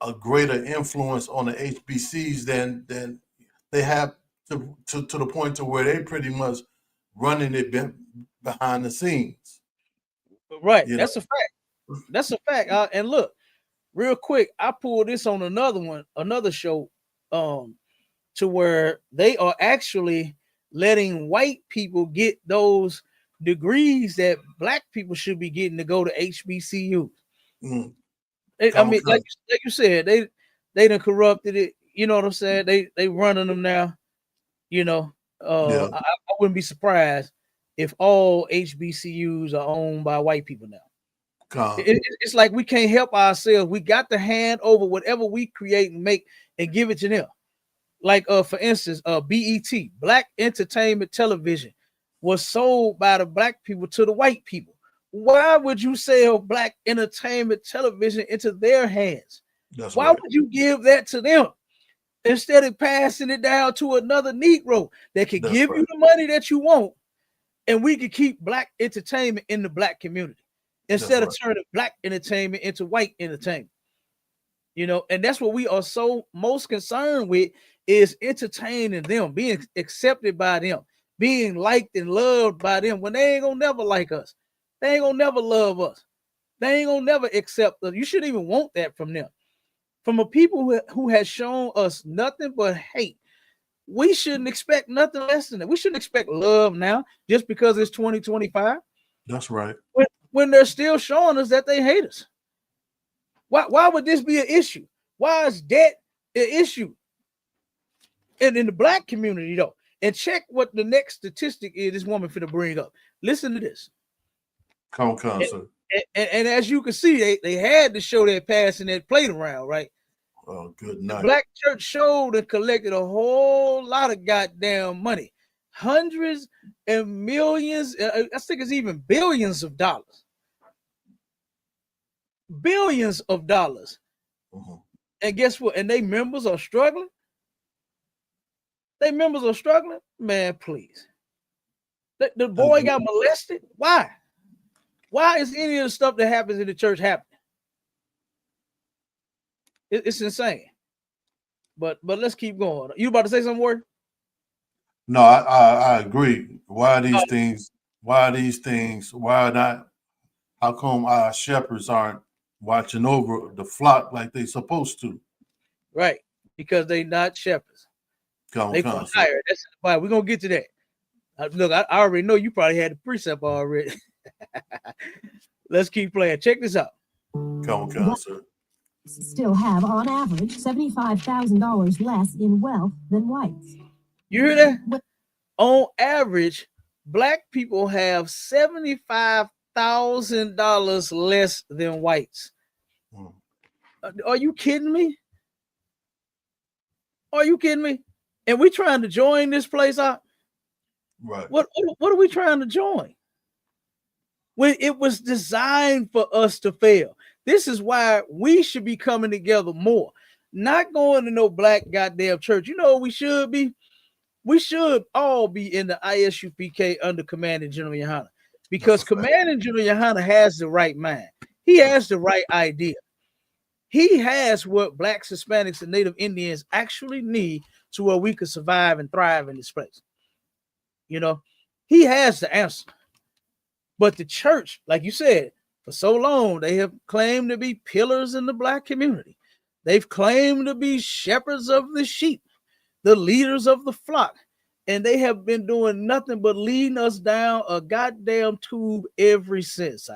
a greater influence on the HBCs than they have to the point to where they pretty much running it behind the scenes. Right. That's a fact. That's a fact. And look, real quick, I pulled this on another show, to where they are actually letting white people get those degrees that black people should be getting to go to HBCU. I mean, like you said, they done corrupted it. You know what I'm saying? They running them now. I wouldn't be surprised if all HBCUs are owned by white people now. It's like we can't help ourselves. We got to hand over whatever we create and make and give it to them. Like, for instance, BET, Black Entertainment Television, was sold by the black people to the white people. Why would you sell Black Entertainment Television into their hands? Why would you give that to them instead of passing it down to another Negro that could give you the money that you want, and we could keep black entertainment in the black community instead of turning black entertainment into white entertainment. You know, and that's what we are so most concerned with, is entertaining them, being accepted by them, being liked and loved by them, when they ain't gonna never like us. They ain't gonna never love us. They ain't gonna never accept us. You shouldn't even want that from them. From a people who has shown us nothing but hate, we shouldn't expect nothing less than that. We shouldn't expect love now just because it's 2025. That's right. When they're still showing us that they hate us. Why would this be an issue? Why is debt an issue? And in the black community, though, and check what the next statistic is this woman finna bring up. Listen to this. Come on, sir. And as you can see, they had to show that passing that plate around, right? Oh, good night. The black church showed and collected a whole lot of goddamn money. Hundreds and millions, I think it's even billions of dollars. Billions of dollars. And guess what? And they members are struggling. They members are struggling. Man, please. The boy got molested. Why? Why is any of the stuff that happens in the church happening? It's insane. But let's keep going. You about to say some word? No, I agree. Why are these things? Why are these things? Why not? How come our shepherds aren't watching over the flock like they supposed to? Right, because they not shepherds. They for hire. That's why we're gonna get to that. Look, I already know you probably had the precept already. Let's keep playing. Check this out. Come on, sir. Still have, on average, $75,000 less in wealth than whites. You hear that? On average, black people have $75,000 less than whites. Are you kidding me? Are you kidding me? And we trying to join this place out? Right. What are we trying to join? When it was designed for us to fail. This is why we should be coming together more. Not going to no black goddamn church. You know what we should be? We should all be in the ISUPK under Commanding General Yohana. Because Commanding General Yohana has the right mind. He has the right idea. He has what blacks, Hispanics, and Native Indians actually need to where we could survive and thrive in this place. You know, he has the answer. But the church, like you said, for so long, they have claimed to be pillars in the black community. They've claimed to be shepherds of the sheep, the leaders of the flock. And they have been doing nothing but leading us down a goddamn tube ever since.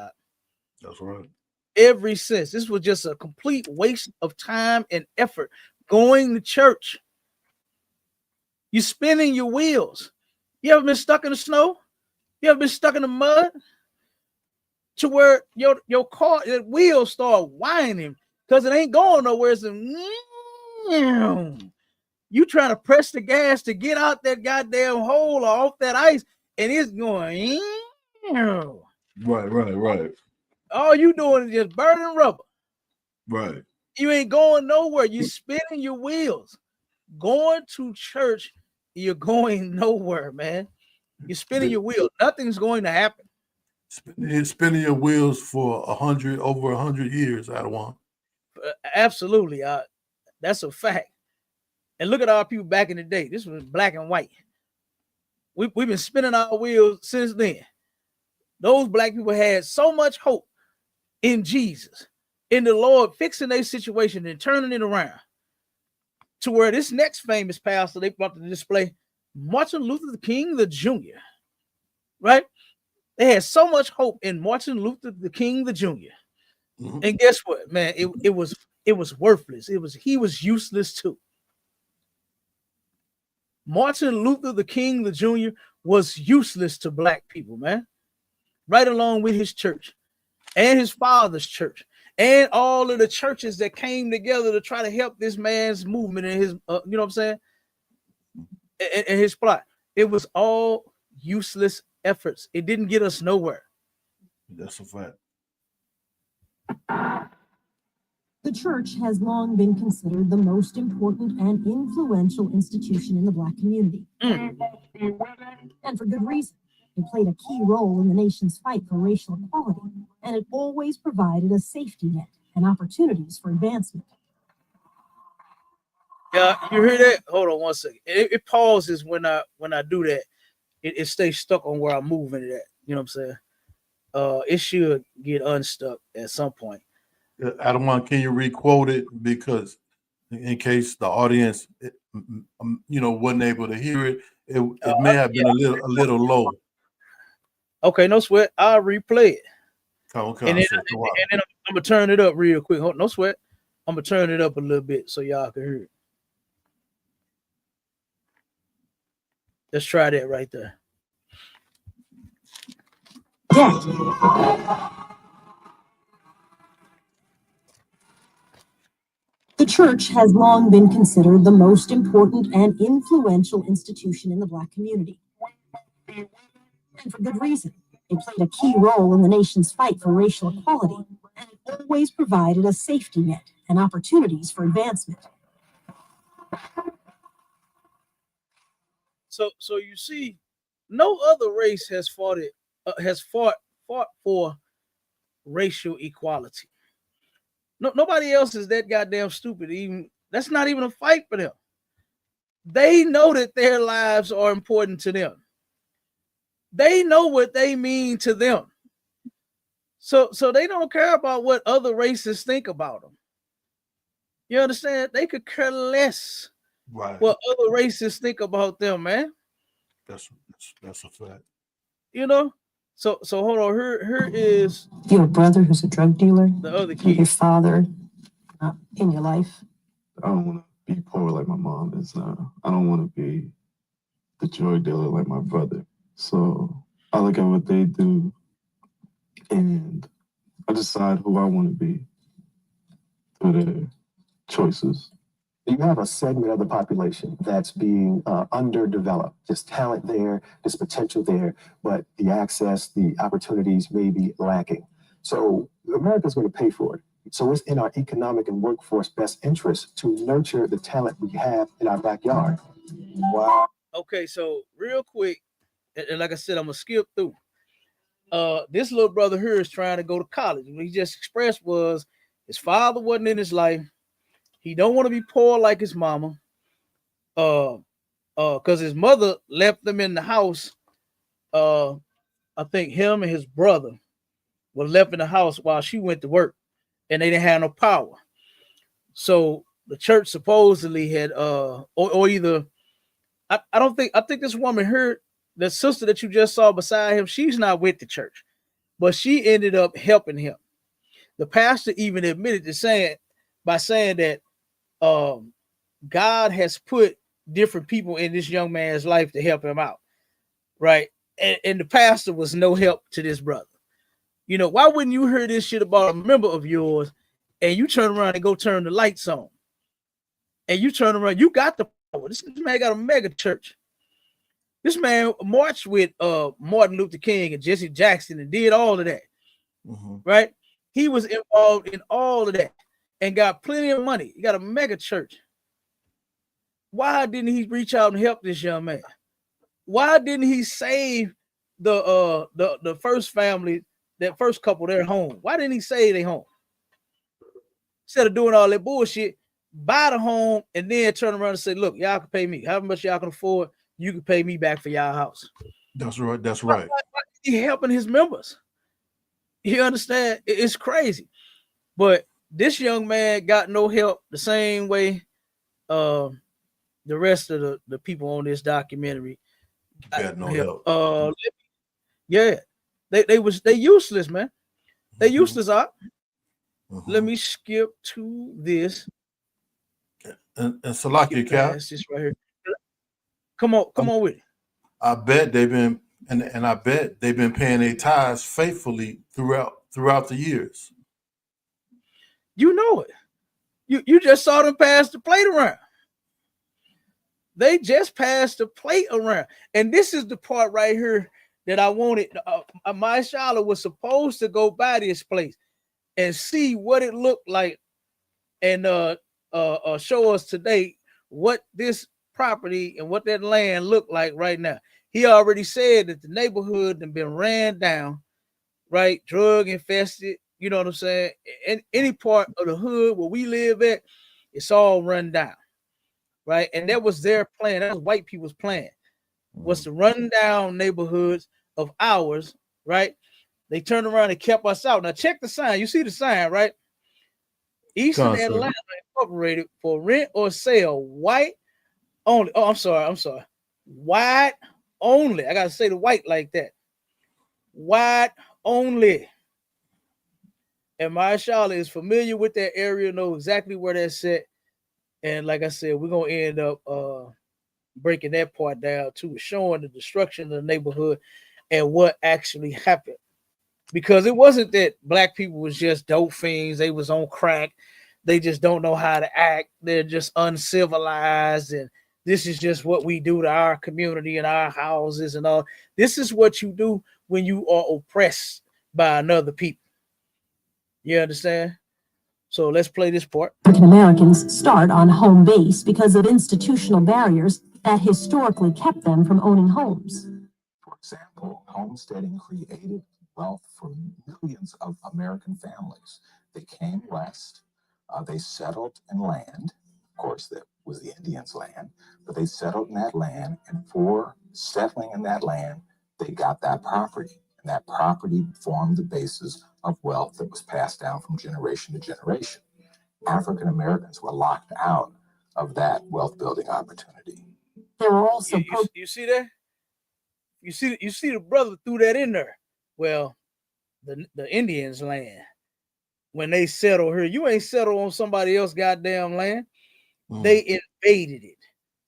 That's right. Ever since. This was just a complete waste of time and effort going to church. You're spinning your wheels. You ever been stuck in the snow? You ever been stuck in the mud? To where your car, the wheels start whining because it ain't going nowhere. It's you trying to press the gas to get out that goddamn hole or off that ice, and it's going. Right. All you doing is just burning rubber. Right. You ain't going nowhere. You spinning your wheels. Going to church, you're going nowhere, man. You're spinning your wheels. Nothing's going to happen. Spinning your wheels for over 100 years, I want. Absolutely. That's a fact. And look at our people back in the day. This was black and white. We've been spinning our wheels since then. Those black people had so much hope in Jesus, in the Lord fixing their situation and turning it around to where this next famous pastor they brought to the display, Martin Luther King the Jr., right? They had so much hope in Martin Luther the King the Jr. Mm-hmm. And guess what, man? It was worthless. He was useless too. Martin Luther the King the Jr. was useless to black people, man. Right along with his church and his father's church and all of the churches that came together to try to help this man's movement and his, you know what I'm saying? And his plot. It was all useless efforts. It didn't get us nowhere. That's a fact. The church has long been considered the most important and influential institution in the black community. And for good reason. It played a key role in the nation's fight for racial equality and it always provided a safety net and opportunities for advancement. Yeah, you hear that? Hold on one second. It pauses when I do that. It stays stuck on where I'm moving it at. You know what I'm saying? It should get unstuck at some point. Adamant, can you re-quote it? Because in case the audience, wasn't able to hear it, it may have been a little low. Okay, no sweat. I'll replay it. Okay, and then I'm gonna turn it up real quick. No sweat. I'm gonna turn it up a little bit so y'all can hear it. Let's try that right there. The church has long been considered the most important and influential institution in the Black community. And for good reason. It played a key role in the nation's fight for racial equality, and it always provided a safety net and opportunities for advancement. So you see, no other race has fought for racial equality. Nobody else is that goddamn stupid. Even that's not even a fight for them. They know that their lives are important to them. They know what they mean to them. So they don't care about what other races think about them. You understand? They could care less what other races think about them, man. That's a fact. You know? So hold on. Here is you have a brother who's a drug dealer. The other kid. Your father in your life. I don't want to be poor like my mom is now. I don't want to be the drug dealer like my brother. So I look at what they do and I decide who I want to be through their choices. You have a segment of the population that's being underdeveloped. There's talent there, there's potential there, but the access, the opportunities may be lacking. So America's going to pay for it. So it's in our economic and workforce best interest to nurture the talent we have in our backyard. Wow. Okay, so real quick, and like I said, I'm gonna skip through. This little brother here is trying to go to college. What he just expressed was his father wasn't in his life. He don't want to be poor like his mama. Because his mother left them in the house. I think him and his brother were left in the house while she went to work, and they didn't have no power. So the church supposedly had or either I think this woman heard the sister that you just saw beside him, she's not with the church, but she ended up helping him. The pastor even admitted to saying that God has put different people in this young man's life to help him out, right? And the pastor was no help to this brother. You know, why wouldn't you hear this shit about a member of yours and you turn around and go turn the lights on? And you turn around, you got the power. This man got a mega church. This man marched with Martin Luther King and Jesse Jackson and did all of that, right? He was involved in all of that and got plenty of money. He got a mega church. Why didn't he reach out and help this young man? Why didn't he save the first family, that first couple, their home? Why didn't he save their home? Instead of doing all that bullshit, buy the home and then turn around and say, look, y'all can pay me. However much y'all can afford, you can pay me back for y'all house. That's right. That's right. Why he helping his members? You understand? It's crazy. But this young man got no help the same way the rest of the people on this documentary got no help. Yeah. They useless, man. They useless up. Let me skip to this. And Salakia Cap. This right here. Come on with it. I bet they've been and I bet they've been paying their tithes faithfully throughout the years. You know it. You just saw them pass the plate around. They just passed the plate around. And this is the part right here that I wanted. My Shala was supposed to go by this place and see what it looked like and show us today what this property and what that land looked like right now. He already said that the neighborhood had been ran down. right? Drug infested, you know what I'm saying? And any part of the hood where we live at, it's all run down, right? And that was their plan. That was white people's plan, was to run down neighborhoods of ours, right? They turned around and kept us out. Now check the sign. You see the sign, right? Eastern Atlanta Incorporated for rent or sale, white only. Oh, I'm sorry. White only. I gotta say the white like that. White only. And my Charlotte is familiar with that area, know exactly where that's at. And like I said, we're gonna end up breaking that part down too, showing the destruction of the neighborhood and what actually happened. Because it wasn't that black people was just dope fiends, they was on crack, they just don't know how to act, they're just uncivilized, and this is just what we do to our community and our houses and all. This is what you do when you are oppressed by another people. You understand? So let's play this part. African Americans start on home base because of institutional barriers that historically kept them from owning homes. For example, homesteading created wealth for millions of American families. They came west, they settled in land. Of course, that was the Indians' land, but they settled in that land, and for settling in that land, they got that property. And that property formed the basis of wealth that was passed down from generation to generation. African Americans were locked out of that wealth building opportunity. There were also you see that? You see the brother threw that in there. Well, the Indians' land. When they settle here, you ain't settled on somebody else's goddamn land. They invaded it.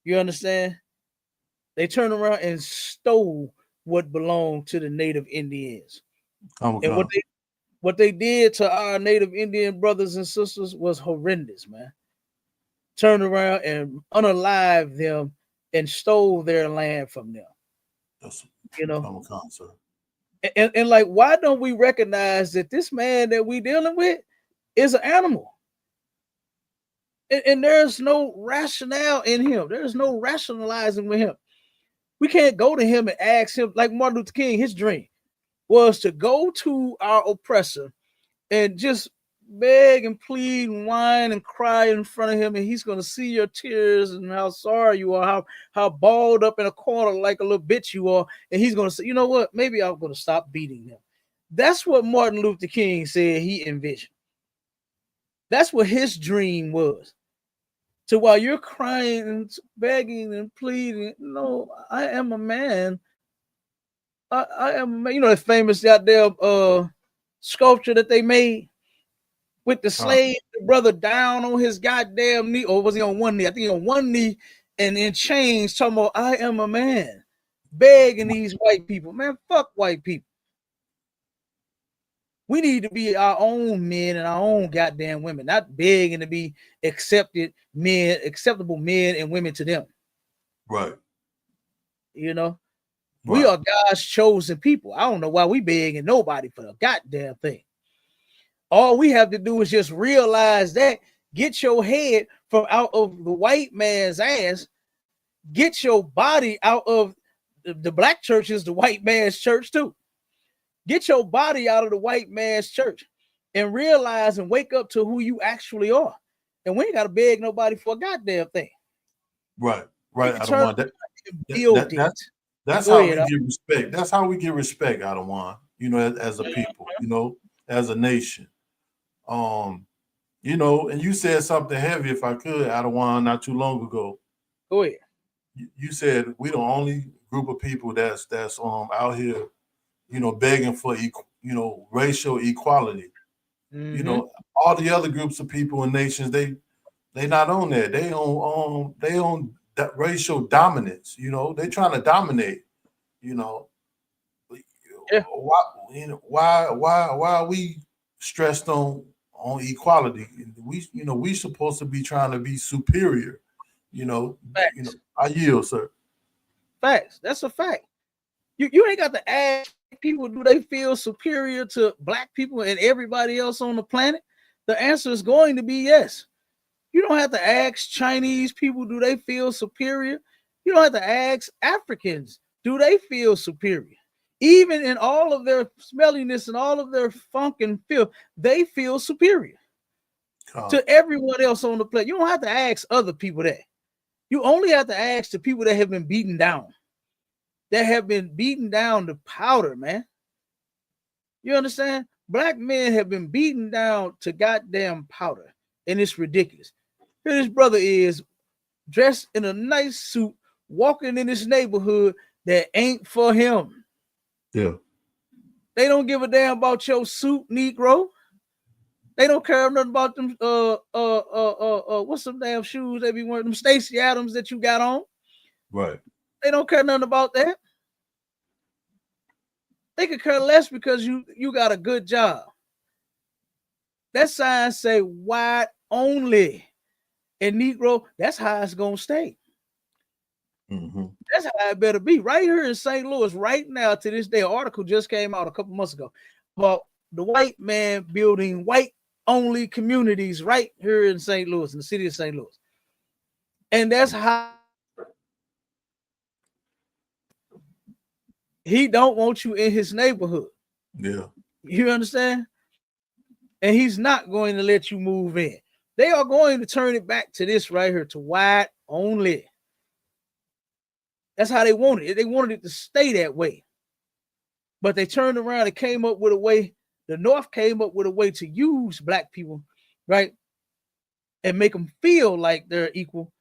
You understand? They turned around and stole what belonged to the native Indians. And what they did to our native Indian brothers and sisters was horrendous, man. Turned around and unalived them and stole their land from them. You know, and like, why don't we recognize that this man that we dealing with is an animal? And there's no rationale in him. There's no rationalizing with him. We can't go to him and ask him, like Martin Luther King, his dream was to go to our oppressor and just beg and plead and whine and cry in front of him, and he's going to see your tears and how sorry you are, how balled up in a corner like a little bitch you are, and he's going to say, you know what, maybe I'm going to stop beating him. That's what Martin Luther King said he envisioned. That's what his dream was. So while you're crying and begging and pleading, no, I am a man. I am, you know, that famous goddamn sculpture that they made with the slave, the brother down on his goddamn knee, or was he on one knee? I think on one knee and in chains, talking about I am a man, begging these white people. Man, fuck white people. We need to be our own men and our own goddamn women, not begging to be acceptable men and women to them. Right. You know, we are God's chosen people. I don't know why we begging nobody for a goddamn thing. All we have to do is just realize that, get your head from out of the white man's ass, get your body out of the black church is the white man's church too. Get your body out of the white man's church and realize and wake up to who you actually are. And we ain't got to beg nobody for a goddamn thing. Right. I don't want that. That's how we get respect. That's how we get respect, I don't want, you know, as a people, you know, as a nation. You know, and you said something heavy, if I could, I don't want, not too long ago. Go ahead. You said we the only group of people that's out here, you know, begging for racial equality. You know, all the other groups of people and nations, they not on that. They on that racial dominance. You know, they trying to dominate. You know, why are we stressed on equality? We supposed to be trying to be superior. You know, I yield, sir. Facts. That's a fact. You ain't got to ask people, do they feel superior to black people and everybody else on the planet? The answer is going to be yes. You don't have to ask Chinese people, do they feel superior? You don't have to ask Africans, do they feel superior? Even in all of their smelliness and all of their funk and filth, they feel superior to everyone else on the planet. You don't have to ask other people that. You only have to ask the people that have been beaten down. That have been beaten down to powder, man. You understand? Black men have been beaten down to goddamn powder, and it's ridiculous. Here this brother is dressed in a nice suit, walking in this neighborhood that ain't for him. Yeah. They don't give a damn about your suit, Negro. They don't care nothing about them. What's some damn shoes they be wearing? Them Stacey Adams that you got on. Right. They don't care nothing about that. They could care less because you got a good job. That sign say white only. And Negro, that's how it's gonna stay. That's how it better be. Right here in St. Louis, right now, to this day, an article just came out a couple months ago about the white man building white only communities right here in St. Louis, in the city of St. Louis. And that's how he don't want you in his neighborhood. Yeah. You understand? And he's not going to let you move in. They are going to turn it back to this right here, to white only. That's how they wanted it. They wanted it to stay that way. But they turned around and came up with a way. The North came up with a way to use black people, right? And make them feel like they're equal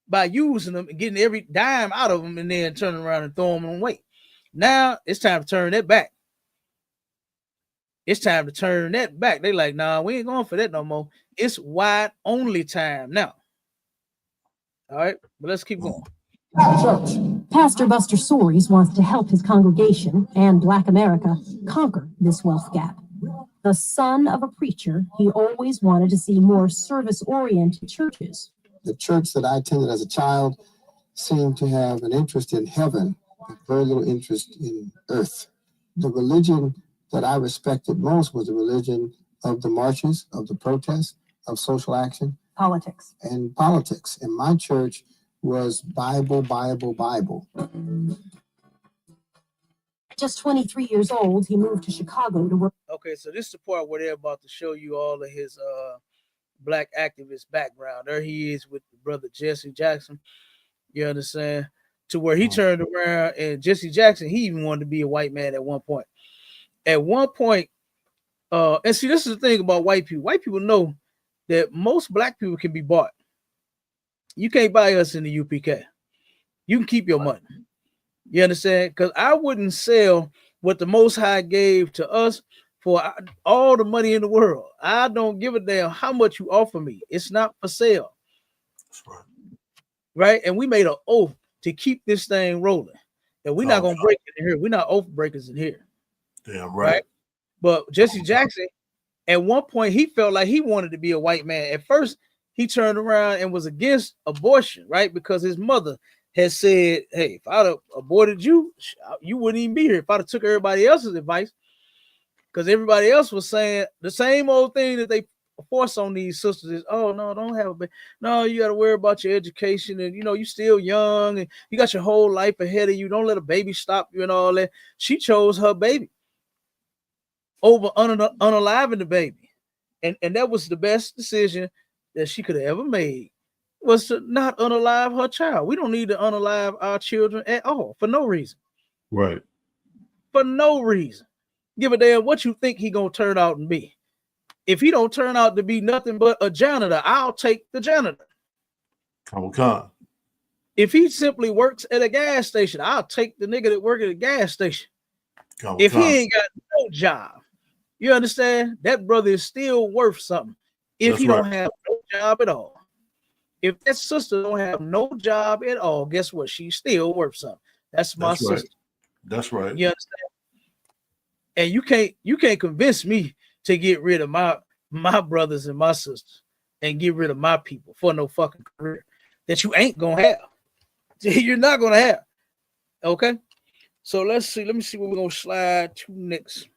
by using them and getting every dime out of them and then turning around and throwing them away. Now it's time to turn that back. It's time to turn that back. They like, nah, we ain't going for that no more. It's white only time now. All right, but let's keep going. Church. Pastor Buster Soaries wants to help his congregation and Black America conquer this wealth gap. The son of a preacher, he always wanted to see more service-oriented churches. The church that I attended as a child seemed to have an interest in heaven, but very little interest in earth. The religion that I respected most was the religion of the marches, of the protests, of social action. Politics. And politics. And my church was Bible, Bible, Bible. Just 23 years old, he moved to Chicago to work. Okay, so this is the part where they're about to show you all of his black activist background. There he is with the brother Jesse Jackson. You understand? To where he turned around, and Jesse Jackson, he even wanted to be a white man at one point. At one point, and see, this is the thing about white people. White people know that most black people can be bought. You can't buy us in the UPK. You can keep your money. You understand? Because I wouldn't sell what the Most High gave to us for all the money in the world. I don't give a damn how much you offer me. It's not for sale. That's right. Right? And we made an oath to keep this thing rolling. And we're not going to break it in here. We're not oath breakers in here. Damn right. But Jesse Jackson, at one point, he felt like he wanted to be a white man. At first, he turned around and was against abortion, right? Because his mother had said, hey, if I'd have aborted you, you wouldn't even be here. If I'd have took everybody else's advice, because everybody else was saying the same old thing that they force on these sisters is, oh, no, don't have a baby. No, you got to worry about your education. And, you know, you're still young and you got your whole life ahead of you. Don't let a baby stop you and all that. She chose her baby over unaliving the baby. And that was the best decision that she could have ever made, was to not unalive her child. We don't need to unalive our children at all, for no reason. Right. For no reason. Give a damn what you think he gonna turn out and be. If he don't turn out to be nothing but a janitor, I'll take the janitor. Okay. If he simply works at a gas station, I'll take the nigga that work at a gas station. If he ain't got no job, you understand? That brother is still worth something. If he don't have no job at all. If that sister don't have no job at all, guess what? She's still worth something. That's my sister. Right. That's right. You understand? And you can't convince me to get rid of my brothers and my sisters and get rid of my people for no fucking career that you ain't gonna have. You're not gonna have. Okay. So let's see. Let me see what we're gonna slide to next.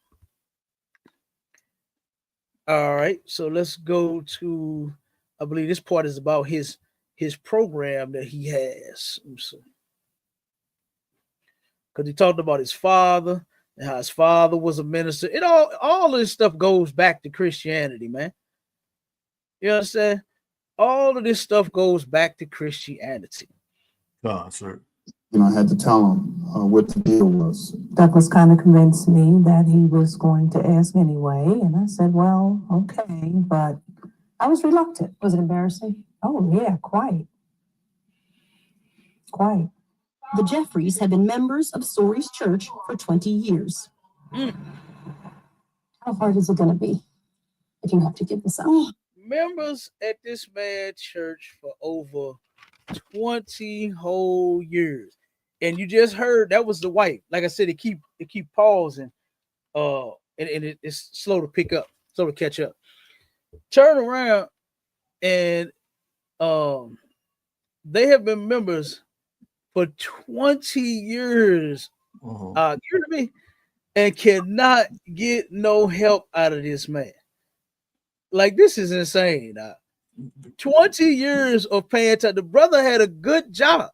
All right. So let's go to, I believe this part is about his program that he has. because he talked about his father and how his father was a minister. It all of this stuff goes back to Christianity, man. You understand? All of this stuff goes back to Christianity. Sir. I had to tell him what the deal was. Douglas kind of convinced me that he was going to ask anyway. And I said, well, okay. But I was reluctant. Was it embarrassing? Oh, yeah, quite. Quite. The Jeffries have been members of Story's church for 20 years. How hard is it going to be if you have to give this up? Members at this man church for over 20 whole years. And you just heard that was the wife. Like I said, it keep pausing. And it's slow to pick up, slow to catch up. Turn around and they have been members for 20 years. You hear me? And cannot get no help out of this man. Like, this is insane. 20 years of paying attention. The brother had a good job.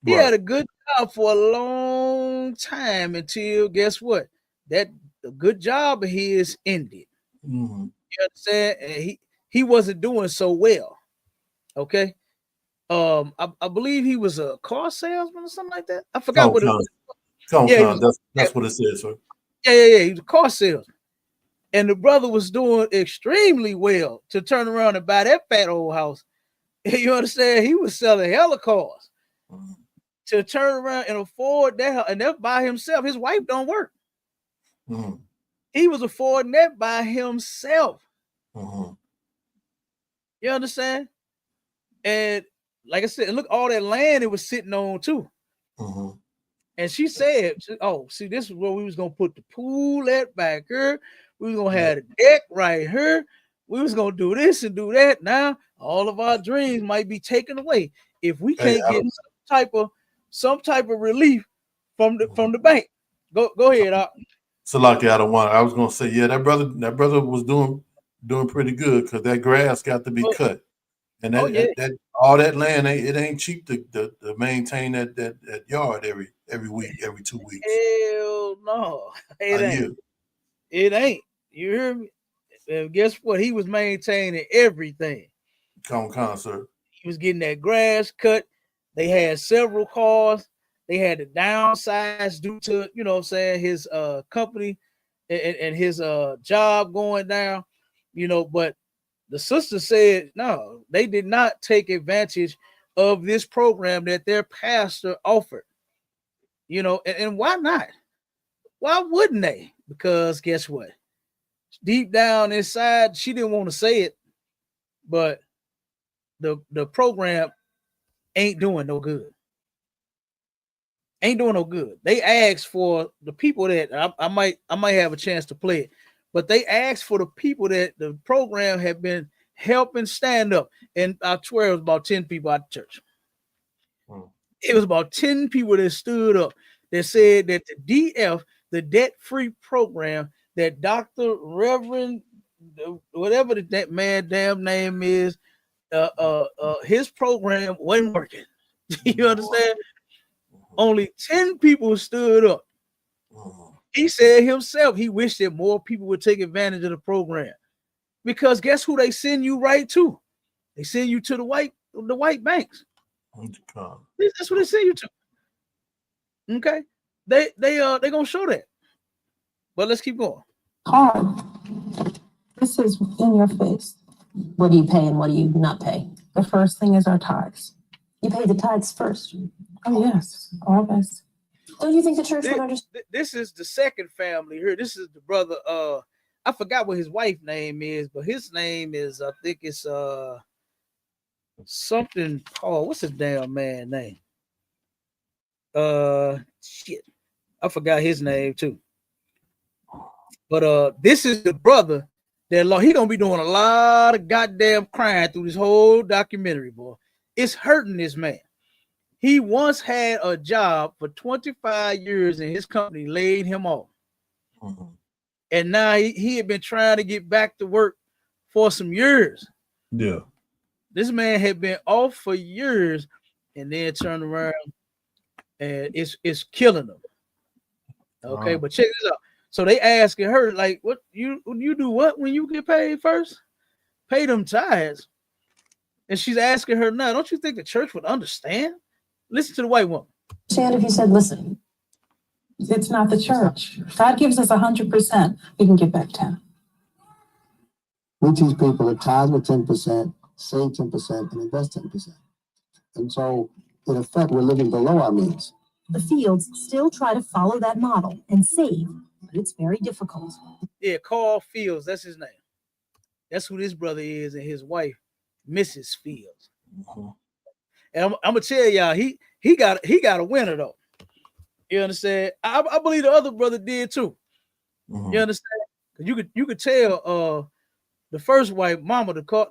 He had a good job for a long time until, guess what? That the good job of his ended. You understand? And he wasn't doing so well. Okay. I believe he was a car salesman or something like that. I forgot what it was. That's what it says, sir. Yeah. He was a car salesman. And the brother was doing extremely well to turn around and buy that fat old house. You understand? He was selling hella cars to turn around and afford that, and that by himself. His wife don't work. He was affording that by himself. You understand? And like I said, look, all that land it was sitting on too. And she said, "Oh, see, this is where we was gonna put the pool at back here. We was gonna have the deck right here. We was gonna do this and do that. Now all of our dreams might be taken away if we can't get some type of relief from the bank." Go ahead, Salaki, I don't want. I was gonna say, yeah, that brother was doing pretty good because that grass got to be cut, and that all that land it ain't cheap to maintain that yard every week, every 2 weeks. Hell no, it ain't. It ain't. You hear me? And guess what? He was maintaining everything. Come, sir. He was getting that grass cut. They had several cars. They had to downsize due to, you know what I'm saying, his company and his job going down, you know, but the sister said no, they did not take advantage of this program that their pastor offered. You know, and why not? Why wouldn't they? Because guess what? Deep down inside, she didn't want to say it, but the program ain't doing no good. Ain't doing no good. They asked for the people that I might have a chance to play it, but they asked for the people that the program had been helping stand up. And I swear it was about 10 people at the church. It was about 10 people that stood up that said that the DF, the debt-free program that Dr. Reverend, whatever that man damn name is, his program wasn't working. You understand? Only 10 people stood up. He said himself he wished that more people would take advantage of the program. Because guess who they send you right to? They send you to the white banks. That's what they send you to. Okay. They gonna show that. But let's keep going. Hard. This is in your face. What do you pay and what do you not pay? The first thing is our tithes. You pay the tithes first. Oh, yes. Always. Don't you think the church would understand? This is the second family here. This is the brother. I forgot what his wife's name is, but his name is, I think it's something Paul. What's his damn man name? Shit. I forgot his name too. But this is the brother that he gonna be doing a lot of goddamn crying through this whole documentary, boy. It's hurting this man. He once had a job for 25 years and his company laid him off. And now he had been trying to get back to work for some years. Yeah. This man had been off for years and then turned around and it's killing them. Okay, but check this out. So they asking her, like, what you do what when you get paid first? Pay them tithes. And she's asking her now, don't you think the church would understand? Listen to the white woman. Understand if you said, listen, it's not the church. God gives us 100%. We can give back 10. We teach people to tithe with 10%, save 10%, and invest 10%. And so, in effect, we're living below our means. The Fields still try to follow that model and save, but it's very difficult. Yeah, Carl Fields, that's his name. That's who this brother is, and his wife, Mrs. Fields. And I'm gonna tell y'all, he got a winner though. You understand? I believe the other brother did too. You understand? You could tell the first wife, mama, the car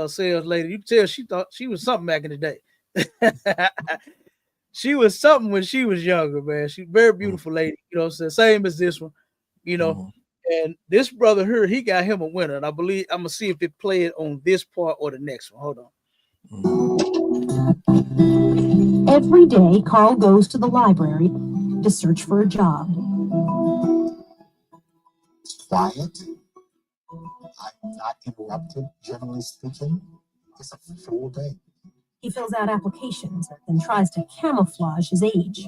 sales lady, you could tell she thought she was something back in the day. She was something when she was younger, man. She's a very beautiful lady, you know what I'm saying? Same as this one, you know. And this brother here, he got him a winner. And I believe I'm gonna see if it played on this part or the next one. Hold on. Every day, Carl goes to the library to search for a job. Quiet. I'm not interrupted, generally speaking. It's a full day. He fills out applications and tries to camouflage his age.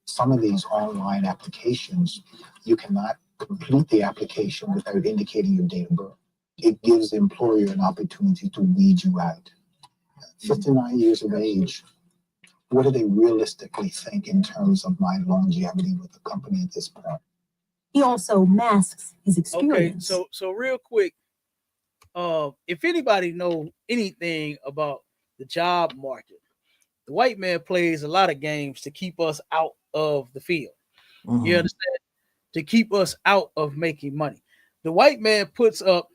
Some of these online applications, you cannot complete the application without indicating your date of birth. It gives the employer an opportunity to weed you out. 59 years of age, what do they realistically think in terms of my longevity with the company at this point? He also masks his experience. Okay, so real quick, if anybody know anything about the job market, the white man plays a lot of games to keep us out of the field. You understand? To keep us out of making money. The white man puts up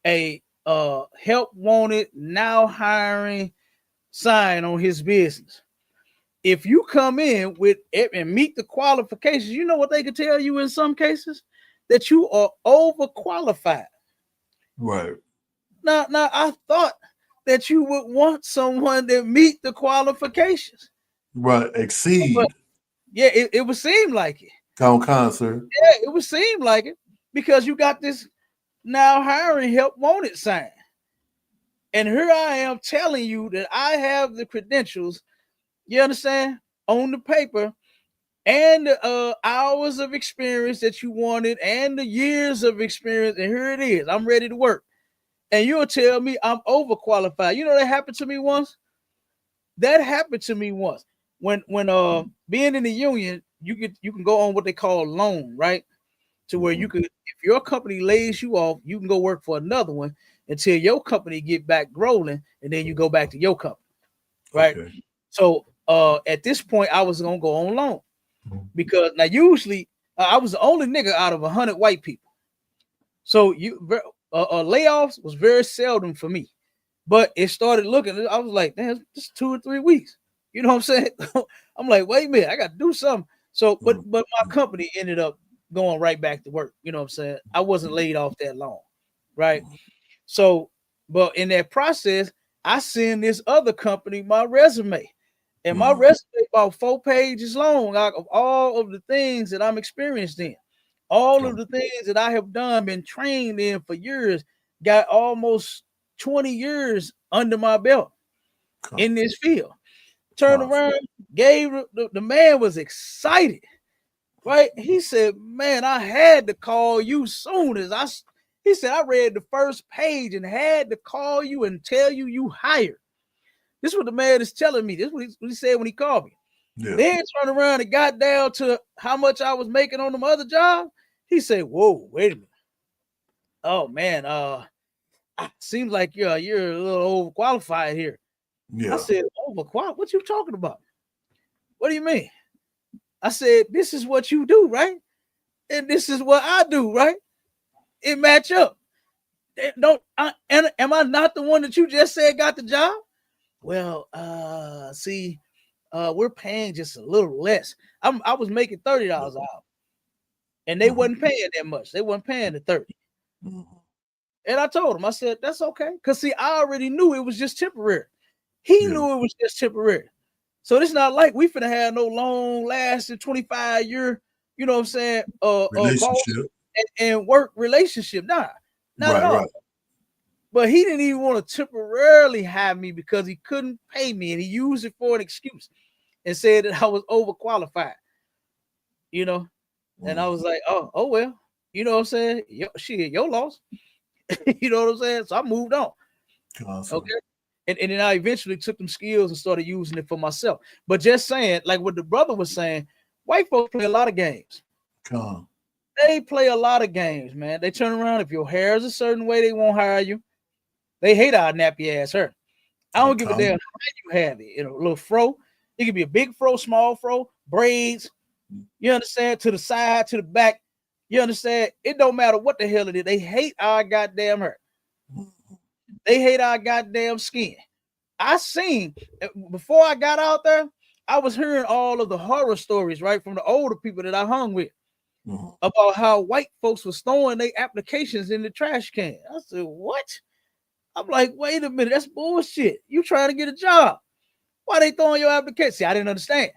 a help wanted, now hiring sign on his business. If you come in with it and meet the qualifications, you know what they could tell you in some cases? That you are overqualified. Right. Now I thought that you would want someone that meet the qualifications. Right. Exceed. But yeah, it would seem like it. Concert. Yeah, it would seem like it because you got this now hiring help wanted sign. And here I am telling you that I have the credentials, you understand, on the paper, and the hours of experience that you wanted, and the years of experience, and here it is. I'm ready to work. And you'll tell me I'm overqualified. You know that happened to me once? That happened to me once. When being in the union, you can go on what they call loan, right? To where you could, if your company lays you off, you can go work for another one until your company get back rolling, and then you go back to your company, right? Okay. So at this point, I was gonna go on loan because now usually I was the only nigga out of 100 white people, so layoffs was very seldom for me. But it started looking, I was like, damn, just 2 or 3 weeks. You know what I'm saying? I'm like, wait a minute, I got to do something. So, but my company ended up going right back to work. You know what I'm saying? I wasn't laid off that long, right? So, but in that process, I send this other company my resume. And my resume about 4 pages long out of all of the things that I'm experienced in. All of the things that I have done, been trained in for years, got almost 20 years under my belt in this field. Turned around, gave the man was excited, right? He said, man, I had to call you soon as he said, I read the first page and had to call you and tell you hired. This is what the man is telling me. This is what he said when he called me. Yeah. Then turned around and got down to how much I was making on them other job. He said, whoa, wait a minute. Oh man, seems like you're a little overqualified here. Yeah. I said, overqualified? What you talking about? What do you mean? I said, this is what you do, right? And this is what I do, right? It match up. Am I not the one that you just said got the job? Well, see, we're paying just a little less. I was making $30 an hour, and they wasn't paying that much. They wasn't paying the 30. And I told him, I said, that's okay. Because see, I already knew it was just temporary. He knew it was just temporary. So it's not like we finna have no long lasting 25-year, you know what I'm saying, boss Relationship. and work relationship. Nah, not at Right, all. right. But he didn't even want to temporarily have me because he couldn't pay me, and he used it for an excuse and said that I was overqualified. You know, and I was like, oh well, you know what I'm saying? Shit, your loss. You know what I'm saying? So I moved on. Awesome. Okay. And then I eventually took them skills and started using it for myself. But just saying, like what the brother was saying, white folks play a lot of games. They play a lot of games, man. They turn around. If your hair is a certain way, they won't hire you. They hate our nappy ass hair. I don't give a damn how you have it. You know, a little fro. It could be a big fro, small fro, braids. You understand? To the side, to the back. You understand? It don't matter what the hell it is. They hate our goddamn hair. They hate our goddamn skin. I seen before I got out there, I was hearing all of the horror stories, right, from the older people that I hung with about how white folks was throwing their applications in the trash can. I said, what? I'm like, wait a minute, that's bullshit. You trying to get a job. Why they throwing your application? See, I didn't understand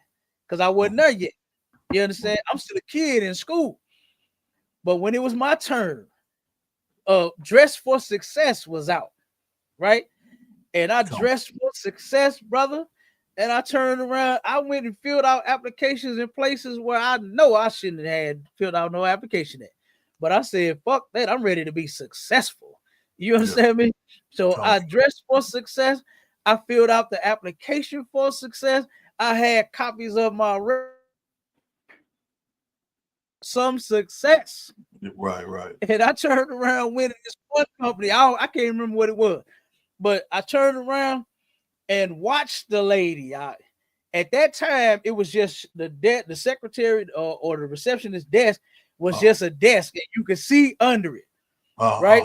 because I wasn't there yet. You understand? I'm still a kid in school. But when it was my turn, Dress for Success was out, right? And I dressed for success, brother. And I turned around. I went and filled out applications in places where I know I shouldn't have had filled out no application at. But I said, fuck that. I'm ready to be successful. You understand me? So I dressed for success. I filled out the application for success. I had copies of my some success. Right, right. And I turned around, went in this one company. I can't remember what it was, but I turned around and watched the lady. At that time, it was just the secretary or the receptionist desk was just a desk, and you could see under it, right?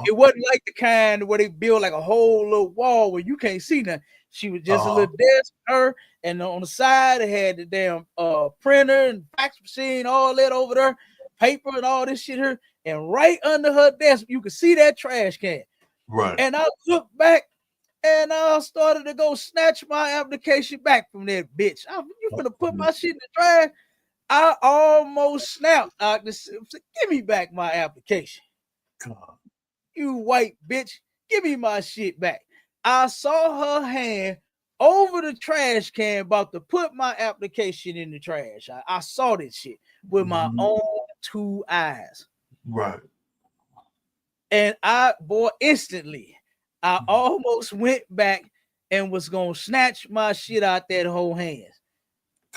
It wasn't like the kind where they build like a whole little wall where you can't see nothing. She was just a little desk, her, and on the side it had the damn printer and fax machine, all that over there, paper and all this shit here. And right under her desk, you could see that trash can. Right. And I looked back and I started to go snatch my application back from that bitch. You gonna put my shit in the trash? I almost snapped. Give me back my application. You white bitch, give me my shit back. I saw her hand over the trash can about to put my application in the trash. I saw this shit with my own two eyes. Right. And instantly, I almost went back and was gonna snatch my shit out that whole hand.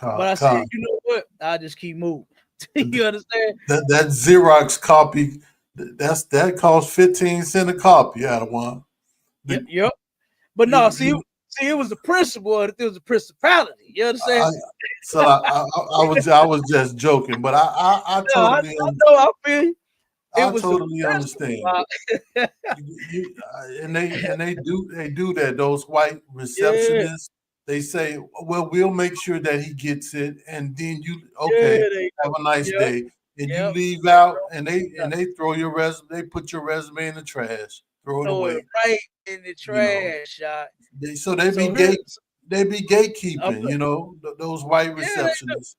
But I said, you know what? I'll just keep moving. You understand? That Xerox copy, that costs 15 cents a copy out of one. Yep. But no, see, it was the principle, it was the principality. You understand? I was just joking, but I totally I know, I feel you. I totally understand. And they do that. Those white receptionists, they say, well, we'll make sure that he gets it, and then you have a nice day. And you leave out, and they throw your resume, they put your resume in the trash, throw it away. Right in the trash. They be gatekeeping, you know, those white receptionists.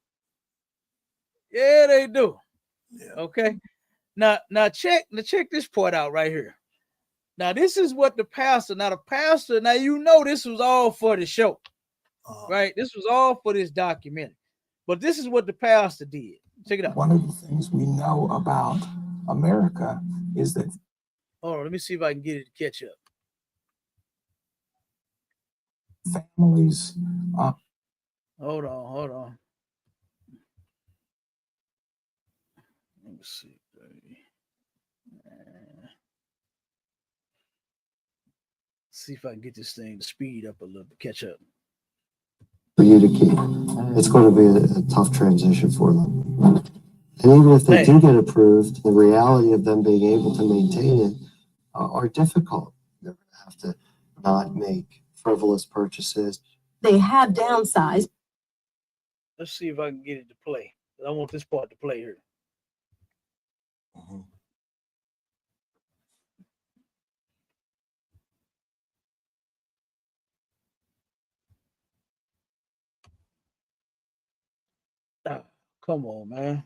Yeah, they do. Yeah. Okay. Now check this part out right here. Now, this is what the pastor, now you know this was all for the show. Right? This was all for this documentary. But this is what the pastor did. Check it out. One of the things we know about America is that. Hold on, let me see if I can get it to catch up. Families. Hold on. Let me see. See if I can get this thing to speed up a little bit, catch up. For you to keep. It's going to be a tough transition for them. And even if they do get approved, the reality of them being able to maintain it are difficult. They're going to have to not make frivolous purchases. They have downsized. Let's see if I can get it to play. I want this part to play here. Come on, man.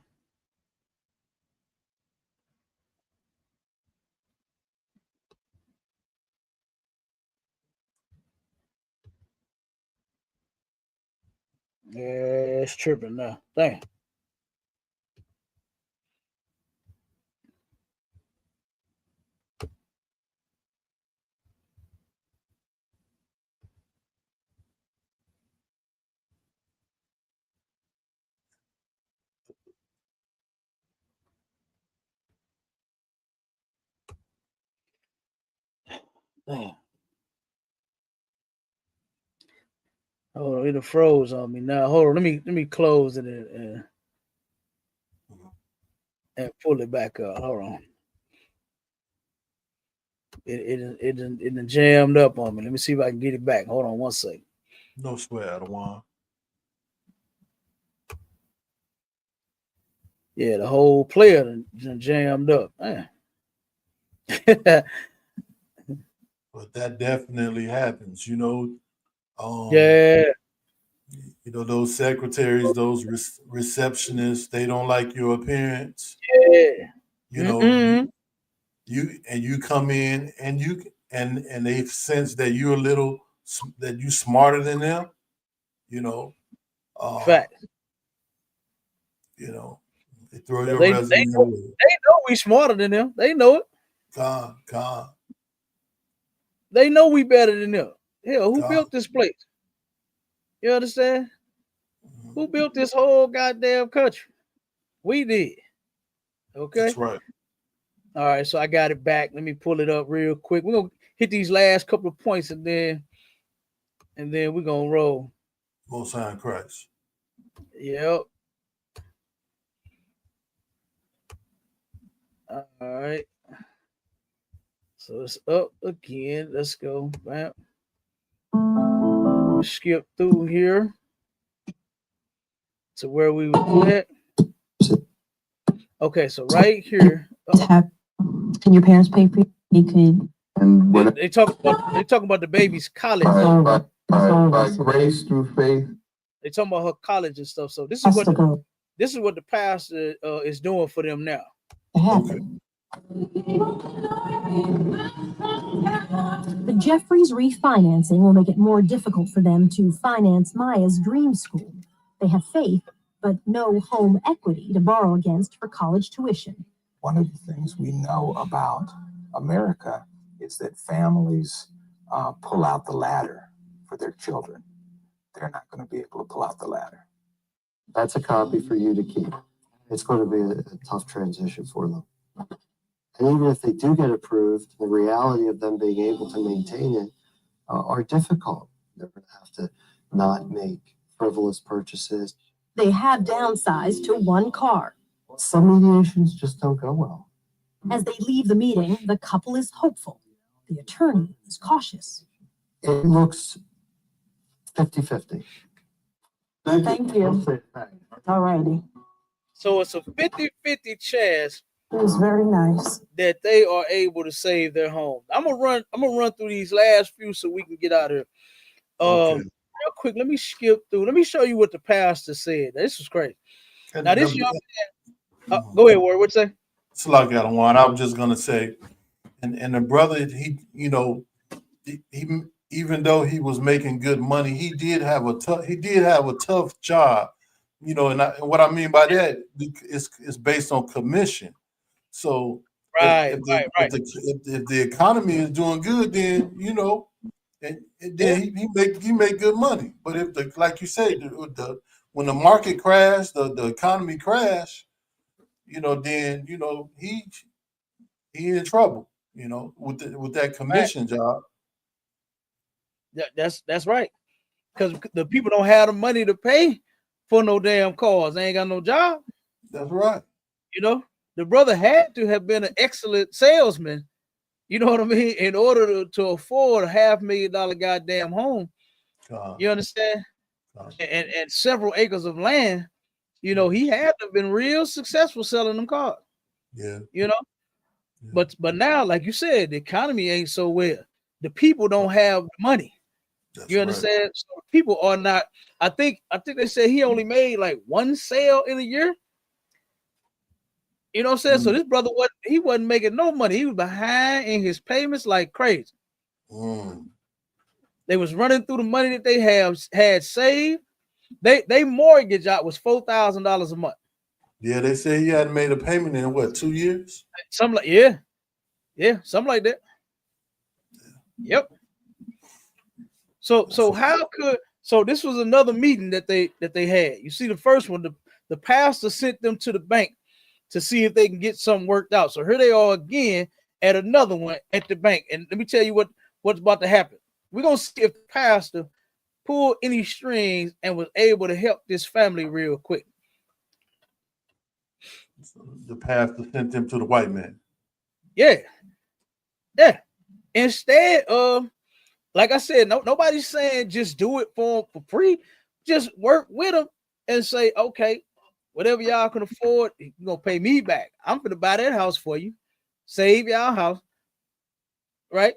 Yeah, it's tripping now. Dang. Damn. Hold on, it froze on me now. Hold on, let me close it and pull it back up. Hold on. It done jammed up on me. Let me see if I can get it back. Hold on one second. No sweat, Adawan. Yeah, the whole player done jammed up. Man. But that definitely happens, you know. Yeah. You know, those secretaries, those receptionists, they don't like your appearance. Yeah. You know, you come in and they sense that you're a little that you smarter than them. You know, Fact. you know, they throw They your know, resume they away. know we smarter than them. They know it. God. They know we better than them. Hell, who God. built this place? You understand? Who built this whole goddamn country? We did. Okay. That's right. All right, so I got it back. Let me pull it up real quick. We're gonna hit these last couple of points and then we're gonna roll. Most High in Christ. Yep. All right. So it's up again. Let's go. Bam. Skip through here to where we were at. Okay, so right here. Can your parents pay for you? Could they talk about the baby's college. By grace through faith. They talking about her college and stuff. So this is what the pastor is doing for them now. Okay. The Jeffries refinancing will make it more difficult for them to finance Maya's dream school. They have faith, but no home equity to borrow against for college tuition. One of the things we know about America is that families pull out the ladder for their children. They're not going to be able to pull out the ladder. That's a copy for you to keep. It's going to be a tough transition for them. And even if they do get approved, the reality of them being able to maintain it are difficult. They're going to have to not make frivolous purchases. They have downsized to one car. Some mediations just don't go well. As they leave the meeting, the couple is hopeful. The attorney is cautious. It looks 50-50. Thank you. All righty. So it's a 50-50 chance. It was very nice that they are able to save their home. I'm gonna run through these last few so we can get out of here. Real quick, let me skip through. Let me show you what the pastor said. This was crazy. Now this young man, go ahead, Ward. What's that? It's like I don't want. I was just gonna say, and the brother, he even though he was making good money, he did have a tough job, you know. And what I mean by that is based on commission. So if the economy is doing good, then you know, and then he make good money. But if like you say, when the market crashed, the economy crashed, you know, then you know he in trouble, you know, with that commission job. That's right. Because the people don't have the money to pay for no damn cars. They ain't got no job. That's right. You know, the brother had to have been an excellent salesman. You know what I mean? In order to afford a $500,000 goddamn home. You understand? And several acres of land. You know, he had to have been real successful selling them cars. Yeah. You know? But now, like you said, the economy ain't so well. The people don't have the money. You understand? So people are not. I think they said he only made like one sale in a year. You know what I'm saying? So this brother wasn't making no money. He was behind in his payments like crazy. They was running through the money that they had saved. They mortgage out was $4,000 a month. Yeah, they say he hadn't made a payment in what, 2 years? Something like something like that. Yep. So this was another meeting that they had. You see, the first one, the pastor sent them to the bank to see if they can get something worked out. So here they are again at another one at the bank. And let me tell you what's about to happen. We're gonna see if the pastor pulled any strings and was able to help this family real quick. The pastor sent them to the white man. Yeah. Instead of, like I said, nobody's saying just do it for them for free. Just work with them and say, okay, whatever y'all can afford, you're gonna pay me back. I'm gonna buy that house for you, save y'all house, right?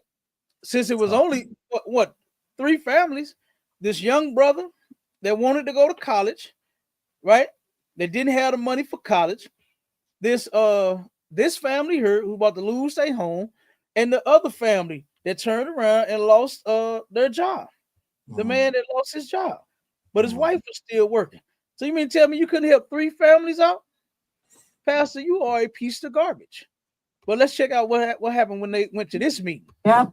Since it was only what 3 families, this young brother that wanted to go to college, right? They didn't have the money for college. This family here who about to lose their home, and the other family that turned around and lost their job. The man that lost his job, but his wife was still working. So you mean tell me you couldn't help 3 families out? Pastor, you are a piece of garbage. But let's check out what happened when they went to this meeting. Yep.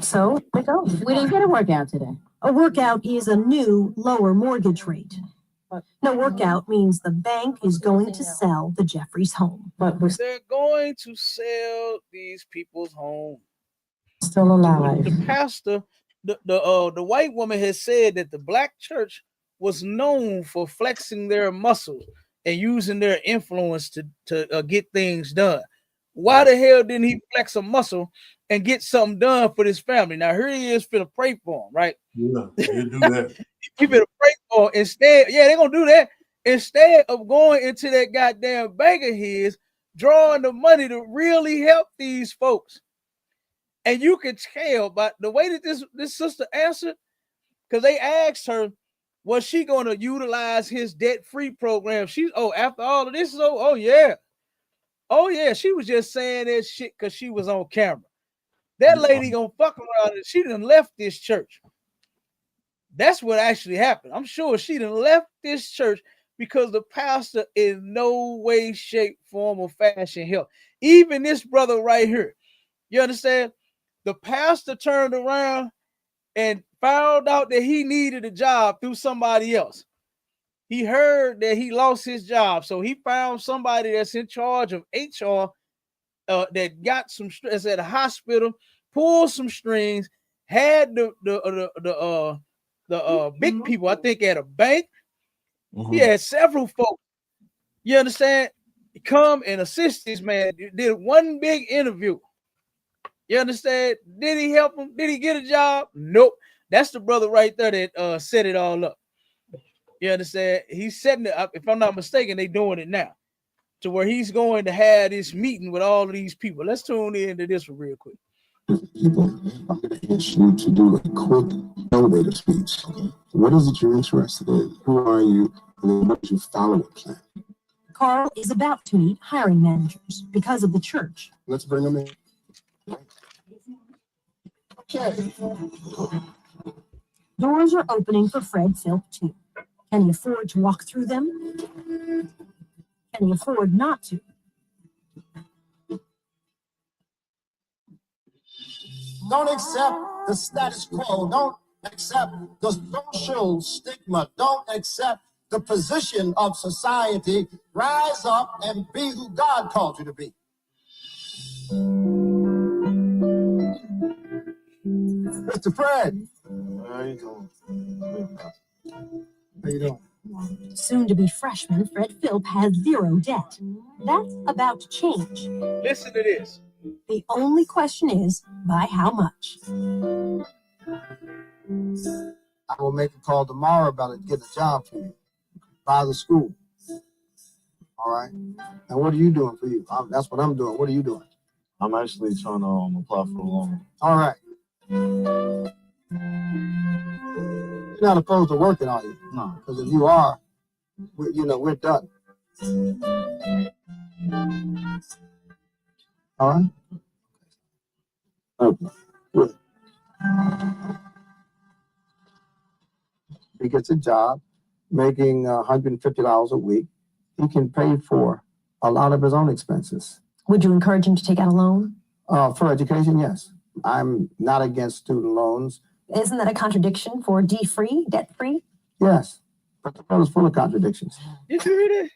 So we go. We didn't get a workout today. A workout is a new lower mortgage rate. No, workout means the bank is going to sell the Jeffries home. But we're They're going to sell these people's home. Still alive. The pastor, the white woman has said that the black church was known for flexing their muscles and using their influence to get things done. Why the hell didn't he flex a muscle and get something done for this family? Now here he is finna pray for him, right? Yeah, he'll do that. He finna pray for him. Instead, they're gonna do that. Instead of going into that goddamn bank of his, drawing the money to really help these folks. And you can tell by the way that this sister answered, because they asked her, was she going to utilize his debt-free program? After all of this, oh yeah, she was just saying that shit because she was on camera. That lady gonna fuck around and she done left this church. That's what actually happened. I'm sure she done left this church because the pastor in no way, shape, form, or fashion helped. Even this brother right here, you understand? The pastor turned around and found out that he needed a job through somebody else. He heard that he lost his job, so he found somebody that's in charge of HR that got some stress at a hospital, pulled some strings, had the big people, I think, at a bank. He had several folks, you understand, come and assist this man. Did one big interview. You understand? Did he help him? Did he get a job? Nope. That's the brother right there that set it all up. You understand? He's setting it up. If I'm not mistaken, they doing it now to where he's going to have this meeting with all of these people. Let's tune into this one real quick. People, I'm going to ask you to do a quick elevator speech. What is it you're interested in? Who are you? And then what is your follow-up plan? Carl is about to meet hiring managers because of the church. Let's bring them in. Okay. Doors are opening for Fred Philp too. Can he afford to walk through them? Can he afford not to? Don't accept the status quo. Don't accept the social stigma. Don't accept the position of society. Rise up and be who God called you to be. Mr. Fred. How you doing? How you doing? Soon to be freshman, Fred Philp has zero debt. That's about to change. Listen to this. The only question is, by how much? I will make a call tomorrow about it, get a job for you. By the school. All right. And what are you doing for you? That's what I'm doing. What are you doing? I'm actually trying to apply for a loan. All right. You're not opposed to working, are you? No. Because if you are, we're done. All right? Okay. Good. He gets a job making $150 a week. He can pay for a lot of his own expenses. Would you encourage him to take out a loan? For education, yes. I'm not against student loans. Isn't that a contradiction for D-free, debt-free? Yes, but the world is full of contradictions. Did you hear that?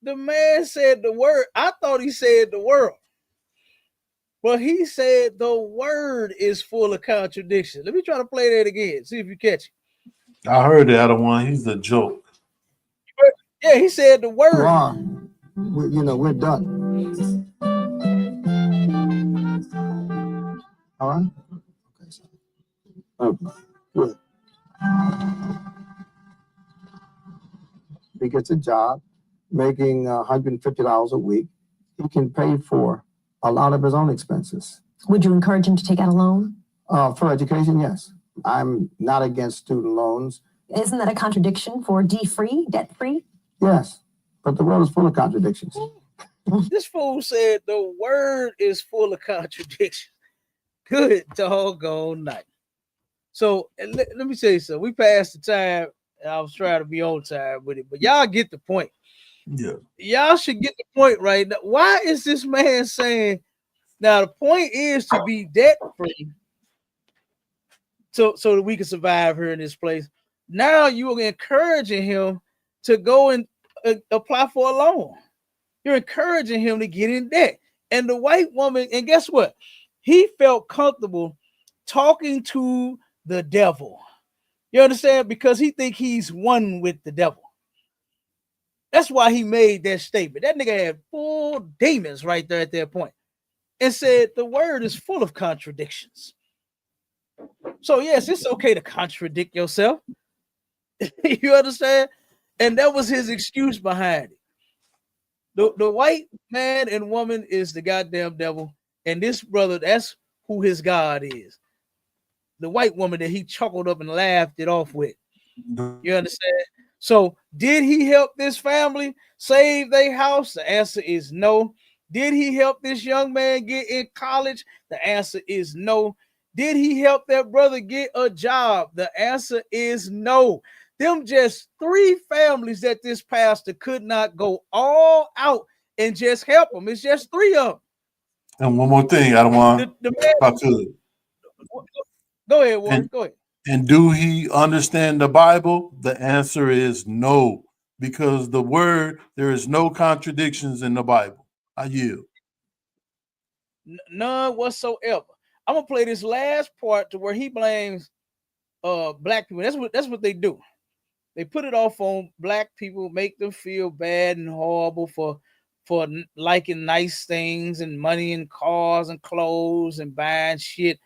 The man said the word. I thought he said the world. But he said the word is full of contradictions. Let me try to play that again. See if you catch it. I heard the other one. He's a joke. Yeah, he said the word. We're done. All right? Okay. Good. He gets a job making $150 a week. He can pay for a lot of his own expenses. Would you encourage him to take out a loan? For education, yes. I'm not against student loans. Isn't that a contradiction for D-free, debt-free? Yes, but the world is full of contradictions. This fool said the word is full of contradictions. Good doggone night. So let me tell you something. We passed the time, and I was trying to be on time with it, but y'all get the point. Yeah. Y'all should get the point right now. Why is this man saying, now the point is to be debt-free so that we can survive here in this place. Now you're encouraging him to go and apply for a loan. You're encouraging him to get in debt. And the white woman, and guess what? He felt comfortable talking to the devil. You understand? Because he think he's one with the devil. That's why he made that statement. That nigga had full demons right there at that point and said the word is full of contradictions. So yes, it's okay to contradict yourself. You understand? And that was his excuse behind it. The white man and woman is the goddamn devil. And this brother, that's who his God is. The white woman that he chuckled up and laughed it off with. You understand? So did he help this family save their house? The answer is no. Did he help this young man get in college? The answer is no. Did he help that brother get a job? The answer is no. Them just 3 families that this pastor could not go all out and just help them. It's just 3 of them. And one more thing, I don't want if I could. Go ahead, Warren. Go ahead. And do he understand the Bible? The answer is no, because the word, there is no contradictions in the Bible. I yield. None whatsoever. I'm gonna play this last part to where he blames black people. That's what they do. They put it off on black people, make them feel bad and horrible for liking nice things and money and cars and clothes and buying shit.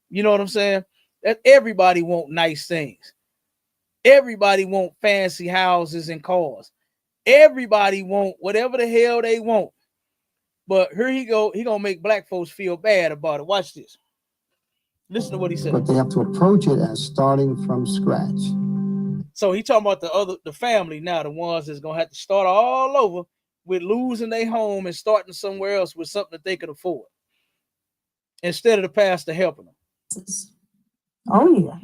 You know what I'm saying? That everybody want nice things. Everybody want fancy houses and cars. Everybody want whatever the hell they want. But here he go. He gonna make black folks feel bad about it. Watch this. Listen to what he said. But they have to approach it as starting from scratch. So he talking about the family now, the ones that's gonna have to start all over with losing their home and starting somewhere else with something that they could afford, instead of the pastor helping them. Oh yeah.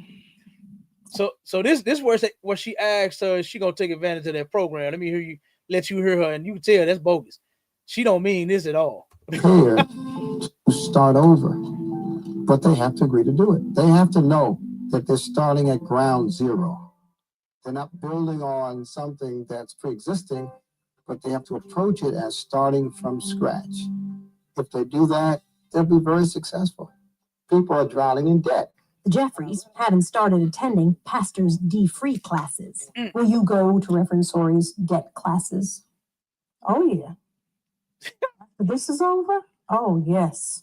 So this where she asked her, is she gonna take advantage of that program? Let you hear her, and you can tell that's bogus. She don't mean this at all. Here to start over, but they have to agree to do it. They have to know that they're starting at ground zero. They're not building on something that's pre-existing, but they have to approach it as starting from scratch. If they do that, they'll be very successful. People are drowning in debt. The Jeffries haven't started attending Pastor's D-free classes. Will you go to Reverend Sori's debt classes? Oh yeah. This is over? Oh yes.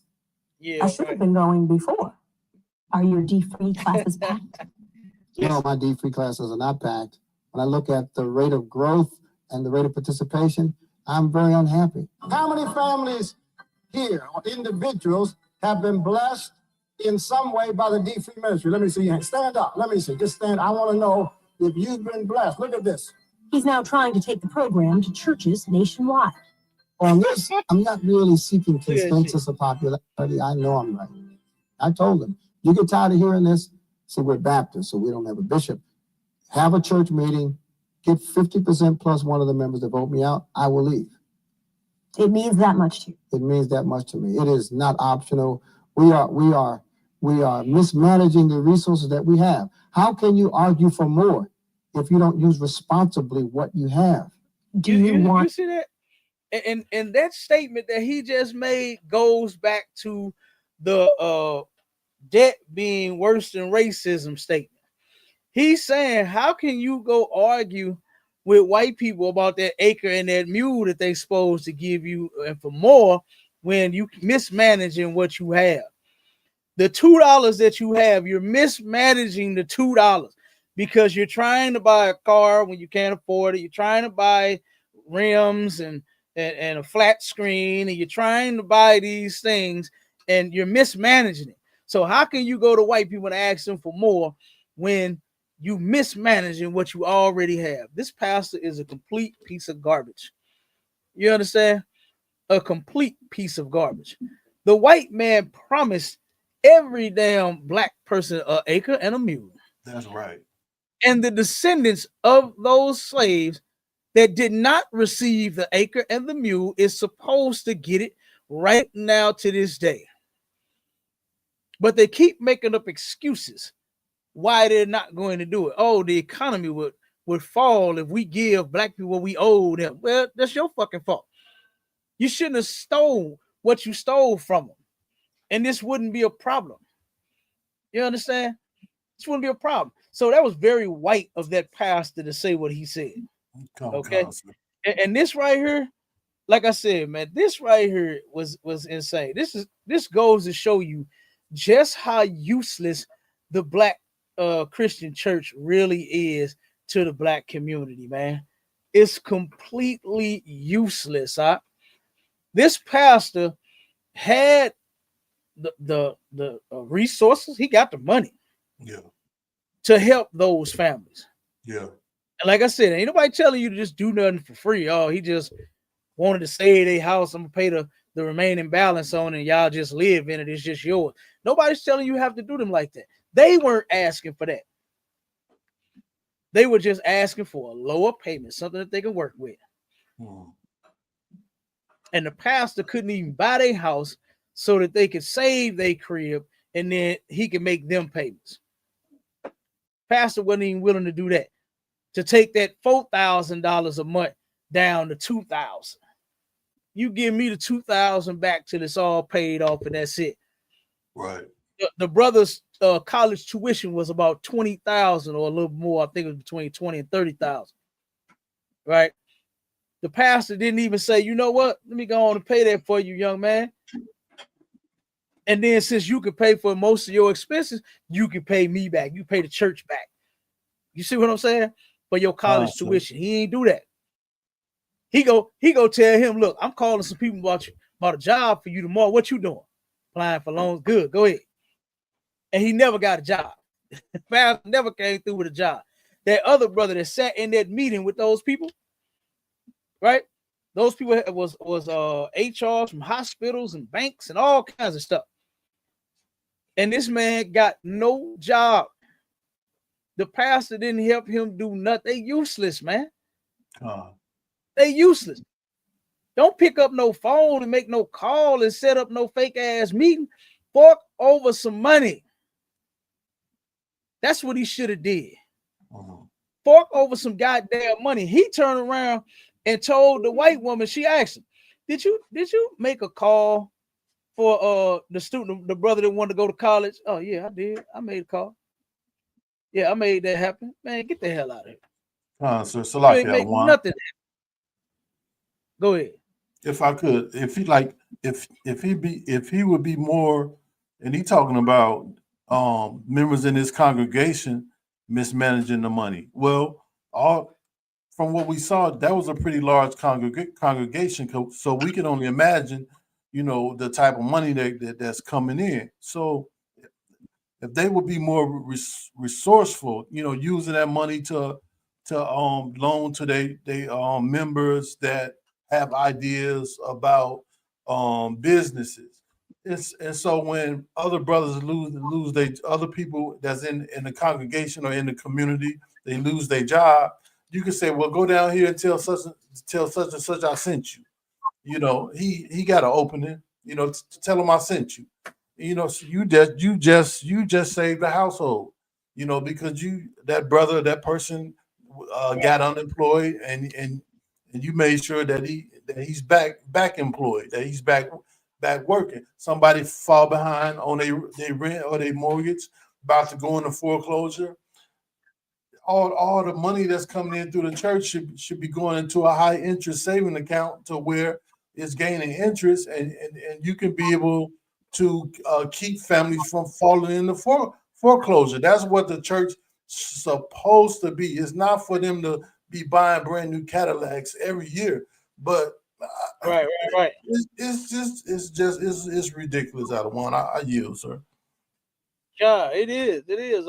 Yeah. I should have been going before. Are your D-free classes packed? No, my D-free classes are not packed. When I look at the rate of growth and the rate of participation, I'm very unhappy. How many families here or individuals have been blessed in some way by the D Free Ministry? Let me see your hand. Stand up. Let me see. Just stand. I want to know if you've been blessed. Look at this. He's now trying to take the program to churches nationwide. On this, I'm not really seeking consensus of popularity. I know I'm right. I told them, you get tired of hearing this, see, we're Baptists, so we don't have a bishop. Have a church meeting, get 50% plus one of the members to vote me out, I will leave. It means that much to you. It means that much to me. It is not optional. We are mismanaging the resources that we have. How can you argue for more if you don't use responsibly what you have? Do you want? You see that? And that statement that he just made goes back to the debt being worse than racism statement. He's saying, how can you go argue with white people about that acre and that mule that they supposed to give you and for more when you mismanaging what you have? The $2 that you have, you're mismanaging the $2 because you're trying to buy a car when you can't afford it. You're trying to buy rims and a flat screen, and you're trying to buy these things and you're mismanaging it. So how can you go to white people and ask them for more when you mismanaging what you already have? This pastor is a complete piece of garbage. You understand? A complete piece of garbage. The white man promised every damn black person an acre and a mule. That's right. And the descendants of those slaves that did not receive the acre and the mule is supposed to get it right now to this day. But they keep making up excuses why they're not going to do it. Oh, the economy would fall if we give black people what we owe them. Well, that's your fucking fault. You shouldn't have stole what you stole from them. And this wouldn't be a problem. You understand? This wouldn't be a problem. So that was very white of that pastor to say what he said. Okay. And this right here, like I said, man, this right here was insane. This goes to show you just how useless the black Christian church really is to the black community, man. It's completely useless. Huh? This pastor had the resources. He got the money, to help those families. Yeah. And like I said, ain't nobody telling you to just do nothing for free. Oh, he just wanted to save their house. I'm gonna pay the remaining balance on it, and y'all just live in it. It's just yours. Nobody's telling you have to do them like that. They weren't asking for that. They were just asking for a lower payment, something that they can work with. And the pastor couldn't even buy their house so that they could save their crib, and then he could make them payments. Pastor wasn't even willing to do that, to take that $4,000 a month down to $2,000. You give me the $2,000 back till it's all paid off, and that's it. Right. The brother's college tuition was about $20,000 or a little more. I think it was between $20,000 and $30,000. Right. The pastor didn't even say, you know what? Let me go on and pay that for you, young man. And then since you could pay for most of your expenses, you can pay me back. You pay the church back. You see what I'm saying? For your college tuition. He ain't do that. He go tell him, look, I'm calling some people about a job for you tomorrow. What you doing? Applying for loans. Good, go ahead. And he never got a job. Pastor never came through with a job. That other brother that sat in that meeting with those people, right? Those people was HRs from hospitals and banks and all kinds of stuff. And this man got no job. The pastor didn't help him do nothing. They useless, man. They useless. Don't pick up no phone and make no call and set up no fake ass meeting. Fork over some money. That's what he should have did. Fork over some goddamn money. He turned around and told the white woman, she asked him, did you make a call for the brother that wanted to go to college? Oh yeah, I did. I made a call. Yeah, I made that happen. Man, get the hell out of here. So you ain't make nothing. Go ahead. If I could, if he would be more, and he talking about members in his congregation mismanaging the money. Well, from what we saw, that was a pretty large congregation, so we can only imagine, the type of money that's coming in. So if they would be more resourceful, using that money to loan to they members that have ideas about businesses. And so when other brothers lose they other people that's in the congregation or in the community, they lose their job, you can say, well, go down here and tell such and such I sent you. He got an opening, to tell him I sent you. So you just saved the household, because that brother, that person got unemployed, and you made sure that he's back employed, that he's back working. Somebody fall behind on their rent or their mortgage, about to go into foreclosure. All the money that's coming in through the church should be going into a high interest saving account to where it's gaining interest, and you can be able to keep families from falling into foreclosure. That's what the church supposed to be. It's not for them to be buying brand new Cadillacs every year, but right. It's ridiculous. Out of one, I yield, sir. Yeah, it is. It is.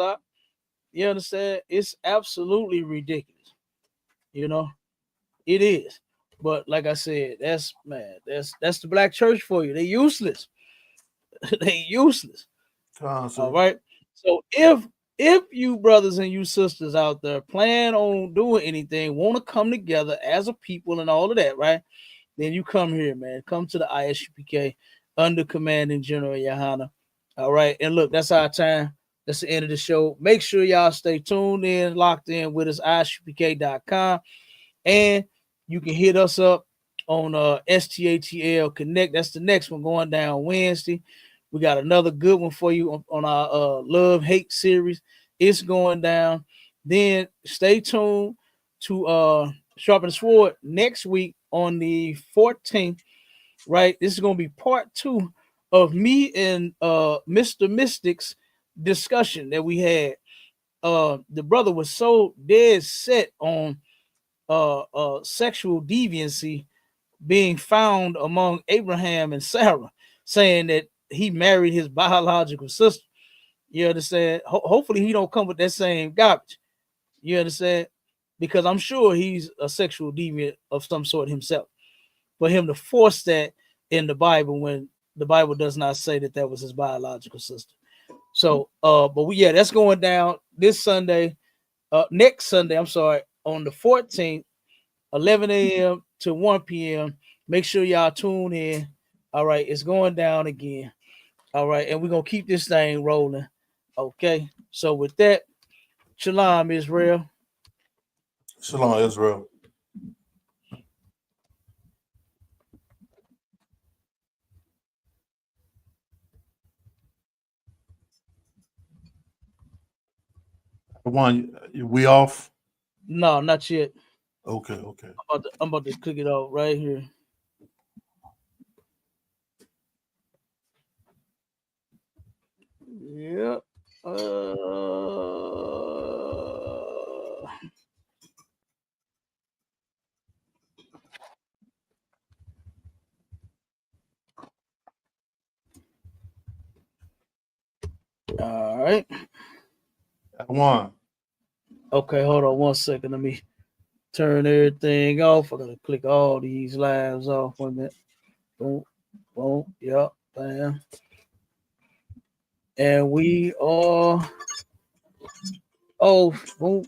You understand? It's absolutely ridiculous. It is. But like I said, that's the black church for you. They useless. They useless. All right. So if you brothers and you sisters out there plan on doing anything, want to come together as a people and all of that, right? Then you come here, man. Come to the ISUPK under commanding General Yohana. All right. And look, that's our time. That's the end of the show. Make sure y'all stay tuned in, locked in with us, ISUPK.com. And you can hit us up on ST.LOUIS Connect. That's the next one going down Wednesday. We got another good one for you on our Love Hate series. It's going down. Then stay tuned to Sharpen the Sword next week on the 14th. Right, this is going to be part 2 of me and Mr. Mystic's discussion that we had. The brother was so dead set on sexual deviancy being found among Abraham and Sarah, saying that he married his biological sister. You understand? Hopefully he don't come with that same garbage. You understand? Because I'm sure he's a sexual deviant of some sort himself. For him to force that in the Bible when the Bible does not say that was his biological sister. So, that's going down this Sunday, next Sunday, I'm sorry, on the 14th, 11 a.m. to 1 p.m. Make sure y'all tune in. All right, it's going down again. All right, and we're going to keep this thing rolling. Okay, so with that, Shalom, Israel. Shalom, Israel. One, we off? No, not yet. Okay. I'm about to click it out right here. Yep. All right. One. Okay, hold on 1 second. Let me turn everything off. I gotta click all these lives off. 1 minute. Boom, boom, yep, bam. And we are boom.